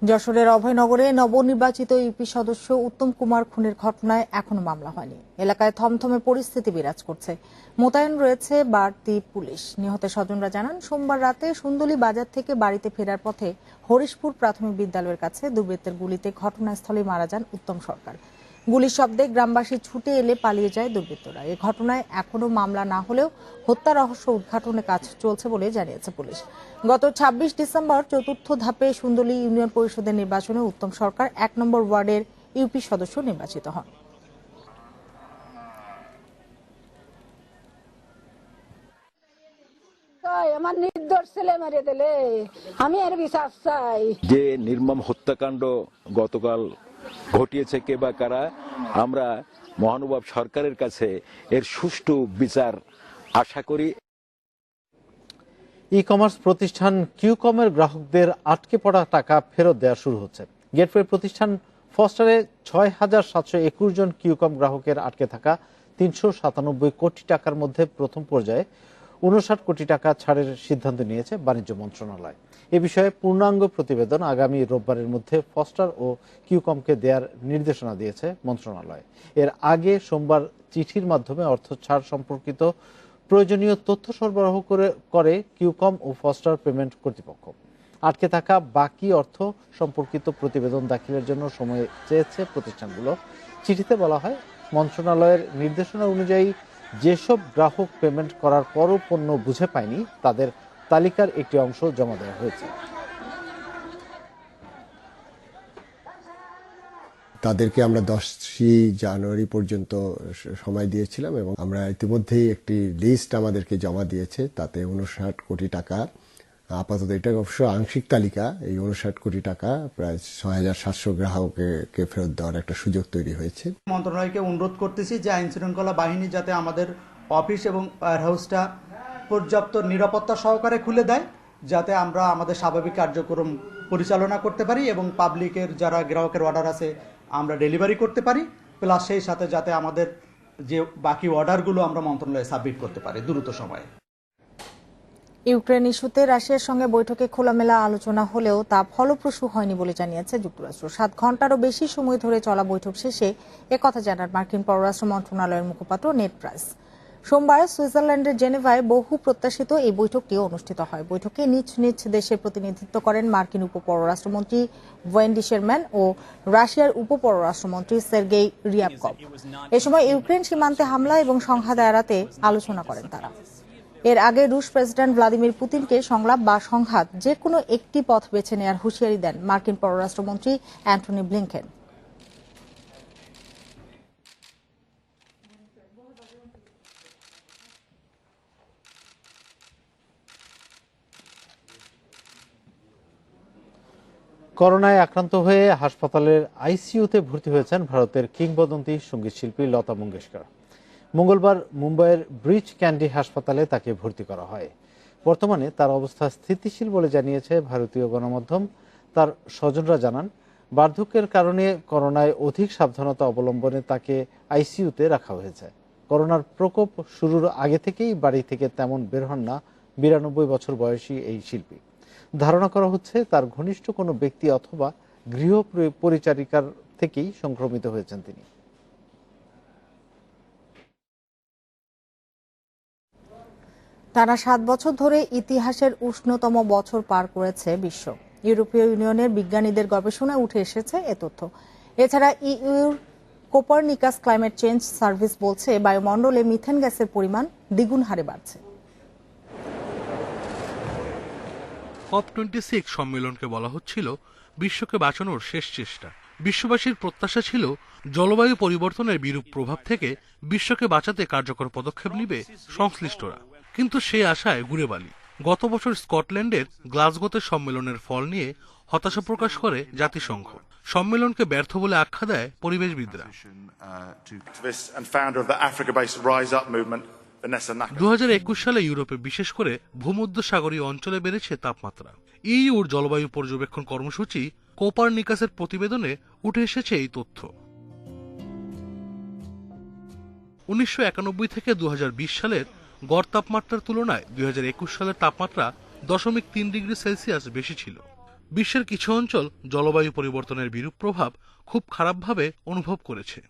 যশোরের অভয়নগরে নবনির্বাচিত ইউপি সদস্য উত্তম কুমার খুনের ঘটনায় এখনো মামলা হয়নি। এলাকায় থমথমে পরিস্থিতি বিরাজ করছে। মোতায়েন রয়েছে বাড়তি পুলিশ। নিহতের স্বজনরা জানান, সোমবার রাতে সুন্দলী বাজার থেকে বাড়িতে ফেরার পথে হরিশপুর প্রাথমিক বিদ্যালয়ের কাছে দুর্বৃত্তের গুলিতে ঘটনাস্থলে মারা যান উত্তম সরকার। গুলির শব্দে গ্রামবাসী ছুটে এলে পালিয়ে যায় দুর্বৃত্তরা। এই ঘটনায় এখনো মামলা না হলেও হত্যা রহস্য উদ্ঘাটনের কাজ চলছে বলে জানিয়েছে পুলিশ। গত 26 ডিসেম্বর 4র্থ ধাপে সুন্দলী ইউনিয়ন পরিষদের নির্বাচনে উত্তম সরকার 1 নম্বর ওয়ার্ডের ইউপি সদস্য নির্বাচিত হন। আমার নির্দোষ ছেলে মেরে দিলে আমি এর বিচার চাই। যে নির্মম হত্যাকাণ্ড গতকাল ঘটিয়েছে কে বা কারা, আমরা মহানুভব সরকারের কাছে এর সুষ্ঠু বিচার আশা করি। ই কমার্স প্রতিষ্ঠান কিউকমের গ্রাহকদের আটকে পড়া টাকা ফেরত দেওয়া শুরু হচ্ছে। গেটওয়ে প্রতিষ্ঠান ফস্টারে 6,721 জন কিউকম গ্রাহকের আটকে থাকা 397 কোটি টাকার মধ্যে প্রথম পর্যায়ে 59 কোটি টাকা ছাড়ের সিদ্ধান্ত নিয়েছে বাণিজ্য মন্ত্রণালয়। এ বিষয়ে পূর্ণাঙ্গ প্রতিবেদন আগামী রোববারের মধ্যে ফস্টার ও কিউকমকে দেওয়ার নির্দেশনা দিয়েছে মন্ত্রণালয়। এর আগে সোমবার চিঠির মাধ্যমে অর্থ ছাড় সম্পর্কিত প্রয়োজনীয় তথ্য সরবরাহ করে কিউকম ও ফস্টার পেমেন্ট কর্তৃপক্ষ। আটকে থাকা বাকি অর্থ সম্পর্কিত প্রতিবেদন দাখিলের জন্য সময় চেয়েছে প্রতিষ্ঠানগুলো। চিঠিতে বলা হয়, মন্ত্রণালয়ের নির্দেশনা অনুযায়ী যেসব গ্রাহক পেমেন্ট করার পরও পণ্য বুঝে পায়নি তাদের তালিকার একটি অংশ জমা দেওয়া হয়েছে। তাদেরকে আমরা 10ই জানুয়ারি পর্যন্ত সময় দিয়েছিলাম এবং আমরা ইতিমধ্যেই একটি লিস্ট আমাদেরকে জমা দিয়েছে। তাতে 59 কোটি টাকা, আপাতত এটা অবশ্য আংশিক তালিকা, এই 59 কোটি টাকা প্রায় 6700 গ্রাহককে ফেরত দেওয়ার একটা সুযোগ তৈরি হয়েছে। মন্ত্রণালয়কে অনুরোধ করতেছি যে আইন শৃঙ্খলা বাহিনী যাতে আমাদের অফিস এবং ওয়্যারহাউসটা পর্যাপ্ত নিরাপত্তা সহকারে খুলে দেয়, যাতে আমরা আমাদের স্বাভাবিক কার্যক্রম পরিচালনা করতে পারি এবং পাবলিকের যারা গ্রাহকের অর্ডার আছে আমরা ডেলিভারি করতে পারি, প্লাস সেই সাথে যাতে আমাদের যে বাকি অর্ডারগুলো আমরা মন্ত্রণালয়ে সাবমিট করতে পারি দ্রুত সময়ে। ইউক্রেন ইস্যুতে রাশিয়ার সঙ্গে বৈঠকে খোলামেলা আলোচনা হলেও তা ফলপ্রসূ হয়নি বলে জানিয়েছে যুক্তরাষ্ট্র। 7 ঘন্টারও বেশি সময় ধরে চলা বৈঠক শেষে একথা জানান মার্কিন পররাষ্ট্র মন্ত্রণালয়ের মুখপাত্র নেড প্রাইস। সোমবার সুইজারল্যান্ডের জেনেভায় বহু প্রত্যাশিত এই বৈঠকটি অনুষ্ঠিত হয়। বৈঠকে নিজ নিজ দেশের প্রতিনিধিত্ব করেন মার্কিন উপপররাষ্ট্রমন্ত্রী ওয়েন্ডি শেরম্যান ও রাশিয়ার উপপররাষ্ট্রমন্ত্রী সের্গেই রিয়াবকভ। এ সময় ইউক্রেন সীমান্তে হামলা এবং সংঘাত এড়াতে আলোচনা করেন তারা। এর আগে রুশ প্রেসিডেন্ট ভ্লাদিমির পুতিনকে সংলাপ বা সংঘাত যে কোনো একটি পথ বেছে নেওয়ার হুঁশিয়ারি দেন মার্কিন পররাষ্ট্রমন্ত্রী অ্যান্টনি ব্লিংকেন। করোনায় আক্রান্ত হয়ে হাসপাতালের আইসিইউতে ভর্তি হয়েছেন ভারতের কিংবদন্তি সঙ্গীত শিল্পী লতা মঙ্গেশকর। মঙ্গলবার মুম্বাইয়ের ব্রিচ ক্যান্ডি হাসপাতালে তাকে ভর্তি করা হয়। বর্তমানে তার অবস্থা স্থিতিশীল বলে জানিয়েছে ভারতীয় গণমাধ্যম। তার স্বজনরা জানান, বার্ধক্যের কারণে করোনায় অধিক সাবধানতা অবলম্বনে তাকে আইসিইউতে রাখা হয়েছে। করোনার প্রকোপ শুরুর আগে থেকেই বাড়ি থেকে তেমন বের হন না 92 বছর বয়সী এই শিল্পী। ধারণা করা হচ্ছে তার ঘনিষ্ঠ কোনো ব্যক্তি অথবা গৃহ পরিচারিকার থেকেই সংক্রমিত হয়েছেন তিনি। টানা 7 বছর ধরে ইতিহাসের উষ্ণতম বছর পার করেছে বিশ্ব। ইউরোপীয় ইউনিয়নের বিজ্ঞানীদের গবেষণায় উঠে এসেছে এ তথ্য। এছাড়া your Copernicus climate change service বলছে, বায়ুমণ্ডলে মিথেন গ্যাসের পরিমাণ দ্বিগুণ হারে বাড়ছে। COP26 সম্মেলনকে বলা হচ্ছিল বিশ্বকে বাঁচানোর শেষ চেষ্টা। বিশ্ববাসীর প্রত্যাশা ছিল জলবায়ু পরিবর্তনের বিরূপ প্রভাব থেকে বিশ্বকে বাঁচাতে কার্যকর পদক্ষেপ নেবে সংশ্লিষ্টরা, কিন্তু সে আশায় গুড়ে বালি। গত বছর স্কটল্যান্ডের গ্লাসগোতে সম্মেলনের ফল নিয়ে হতাশা প্রকাশ করে জাতিসংঘ। সম্মেলনকে ব্যর্থ বলে আখ্যা দেয় পরিবেশবিদরা। 2021 সালে ইউরোপে, বিশেষ করে ভূমধ্যসাগরীয় অঞ্চলে বেড়েছে তাপমাত্রা। ইউর জলবায়ু পর্যবেক্ষণ কর্মসূচি কোপারনিকাসের প্রতিবেদনে উঠে এসেছে এই তথ্য। 1991 থেকে 2020 সালের গড় তাপমাত্রার তুলনায় 2021 সালের তাপমাত্রা 0.3 ডিগ্রি সেলসিয়াস বেশি ছিল। বিশ্বের কিছু অঞ্চল জলবায়ু পরিবর্তনের বিরূপ প্রভাব খুব খারাপভাবে অনুভব করেছে।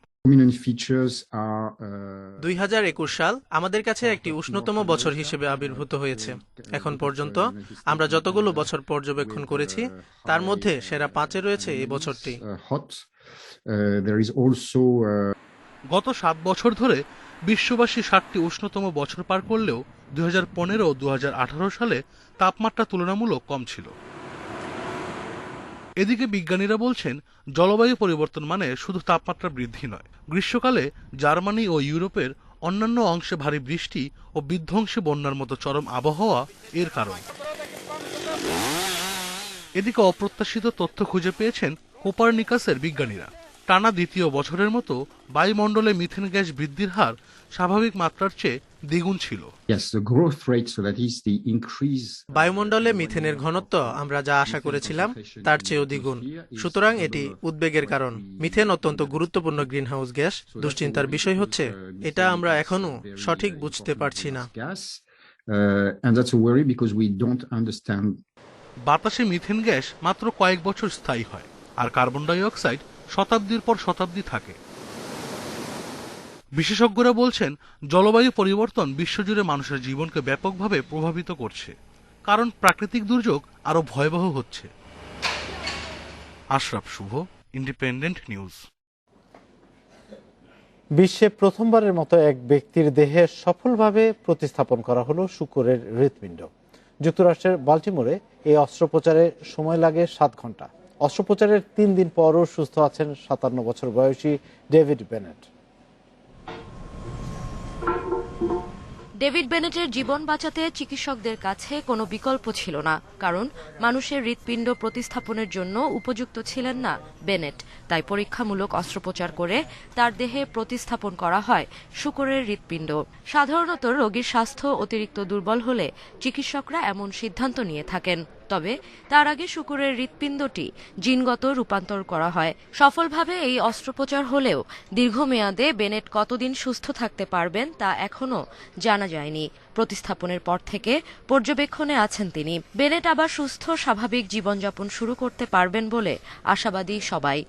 2021 সাল আমাদের কাছে একটি উষ্ণতম বছর হিসেবে আবির্ভূত হয়েছে। এখন পর্যন্ত আমরা যতগুলো বছর পর্যবেক্ষণ করেছি তার মধ্যে সেরা 5-এ রয়েছে এই বছরটি। গত 7 বছর ধরে বিশ্ববাসী 7টি উষ্ণতম বছর পার করলেও 2015 ও 2018 সালে তাপমাত্রা তুলনামূলক কম ছিল। এদিকে বিজ্ঞানীরা বলছেন, জলবায়ু পরিবর্তন মানে শুধু তাপমাত্রা বৃদ্ধি নয়। গ্রীষ্মকালে জার্মানি ও ইউরোপের অন্যান্য অংশে ভারী বৃষ্টি ও বিধ্বংসী বন্যার মতো চরম আবহাওয়া এর কারণ। এদিকে অপ্রত্যাশিত তথ্য খুঁজে পেয়েছেন কোপারনিকাসের বিজ্ঞানীরা। টানা দ্বিতীয় বছরের মতো বায়ুমণ্ডলে মিথেন গ্যাস বৃদ্ধির হার স্বাভাবিক মাত্রার চেয়ে দ্বিগুণ ছিল। বায়ুমণ্ডলে মিথেনের ঘনত্ব আমরা যা আশা করেছিলাম তার চেয়েও দ্বিগুণ। সুতরাং এটি উদ্বেগের কারণ। মিথেন অত্যন্ত গুরুত্বপূর্ণ গ্রিনহাউস গ্যাস। দুশ্চিন্তার বিষয় হচ্ছে এটা আমরা এখনো সঠিক বুঝতে পারছি না। বাতাসে মিথেন গ্যাস মাত্র কয়েক বছর স্থায়ী হয়, আর কার্বন ডাই অক্সাইড শতাব্দীর পর শতাব্দী থাকে। বিশেষজ্ঞরা বলছেন জলবায়ু পরিবর্তন বিশ্বজুড়ে মানুষের জীবনকে ব্যাপকভাবে প্রভাবিত করছে, কারণ প্রাকৃতিক দুর্যোগ আরো ভয়াবহ হচ্ছে। আশরাফ শুভ, ইন্ডিপেন্ডেন্ট নিউজ। বিশ্বে প্রথমবারের মতো এক ব্যক্তির দেহে সফলভাবে প্রতিস্থাপন করা হলো শূকরের হৃৎপিণ্ড। যুক্তরাষ্ট্রের বাল্টিমোরে এই অস্ত্রোপচারে সময় লাগে 7 ঘন্টা। অস্ত্রোপচারের 3 দিন পরও সুস্থ আছেন 57 বছর বয়সী ডেভিড বেনেট। ডেভিড বেনেটের জীবন বাঁচাতে চিকিৎসকদের কাছে কোনো বিকল্প ছিল না, কারণ মানুষের হৃৎপিণ্ড প্রতিস্থাপনের জন্য উপযুক্ত ছিলেন না বেনেট। তাই পরীক্ষামূলক অস্ত্রোপচার করে তার দেহে প্রতিস্থাপন করা হয় শূকরের হৃৎপিণ্ড। সাধারণত রোগীর স্বাস্থ্য অতিরিক্ত দুর্বল হলে চিকিৎসকরা এমন সিদ্ধান্ত নিয়ে থাকেন, তবে তার আগে শূকরের হৃৎপিণ্ডটি জিনগত রূপান্তর করা হয়। সফলভাবে এই অস্ত্রোপচার হলেও দীর্ঘমেয়াদে বেনেট কতদিন সুস্থ থাকতে পারবেন তা এখনো জানা যায়নি। প্রতিস্থাপনের পর থেকে পর্যবেক্ষণে আছেন তিনি। বেনেট আবার সুস্থ স্বাভাবিক জীবনযাপন শুরু করতে পারবেন বলে আশাবাদী সবাই।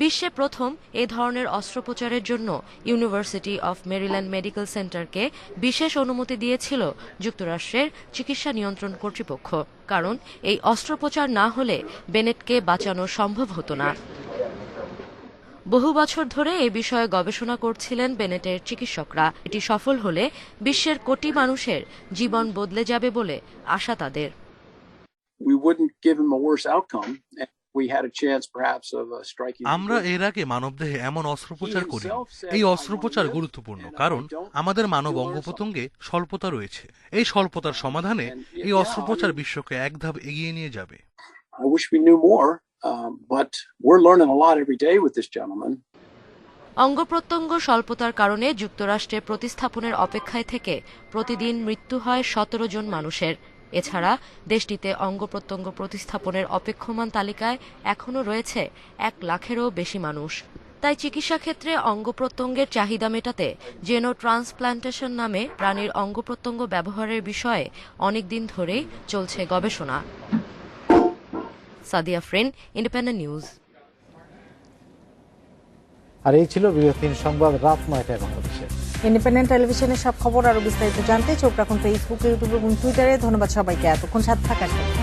বিশ্বে প্রথম এ ধরনের অস্ত্রোপচারের জন্য ইউনিভার্সিটি অফ মেরিল্যান্ড মেডিকেল সেন্টারকে বিশেষ অনুমতি দিয়েছিল যুক্তরাষ্ট্রের চিকিৎসা নিয়ন্ত্রণ কর্তৃপক্ষ, কারণ এই অস্ত্রোপচার না হলে বেনেটকে বাঁচানো সম্ভব হতো না। বহু বছর ধরে এ বিষয়ে গবেষণা করছিলেন বেনেটের চিকিৎসকরা। এটি সফল হলে বিশ্বের কোটি মানুষের জীবন বদলে যাবে বলে আশা তাদের। আমরা এর আগে মানবদেহে এমন অস্ত্রোপচার করি। এই অস্ত্রোপচার গুরুত্বপূর্ণ, কারণ আমাদের মানব অঙ্গপ্রত্যঙ্গে স্বল্পতা রয়েছে। এই স্বল্পতার সমাধানে এই অস্ত্রোপচার বিশ্বকে এক ধাপ এগিয়ে নিয়ে যাবে। অঙ্গপ্রত্যঙ্গ স্বল্পতার কারণে যুক্তরাষ্ট্রে প্রতিস্থাপনের অপেক্ষায় থেকে প্রতিদিন মৃত্যু হয় 17 জন মানুষের। এছাড়া দেশটিতে অঙ্গপ্রত্যঙ্গ প্রতিস্থাপনের অপেক্ষমান তালিকায় এখনও রয়েছে 1 লাখেরও বেশি মানুষ। তাই চিকিৎসা ক্ষেত্রে অঙ্গপ্রত্যঙ্গের চাহিদা মেটাতে জেনো ট্রান্সপ্লান্টেশন নামে প্রাণীর অঙ্গপ্রত্যঙ্গ ব্যবহারের বিষয়ে অনেকদিন ধরেই চলছে গবেষণা। সাদিয়া ফ্রেন, ইন্ডিপেন্ডেন্ট নিউজ। আর এই ছিল বিরতির সংবাদ রাত 9টায় বাংলাদেশে। ইন্ডিপেন্ডেন্ট টেলিভিশনের সব খবর আরো বিস্তারিত জানতে চোখ রাখুন ফেসবুক, ইউটিউব এবং টুইটারে। ধন্যবাদ সবাইকে এতক্ষণ সাথে থাকার জন্য।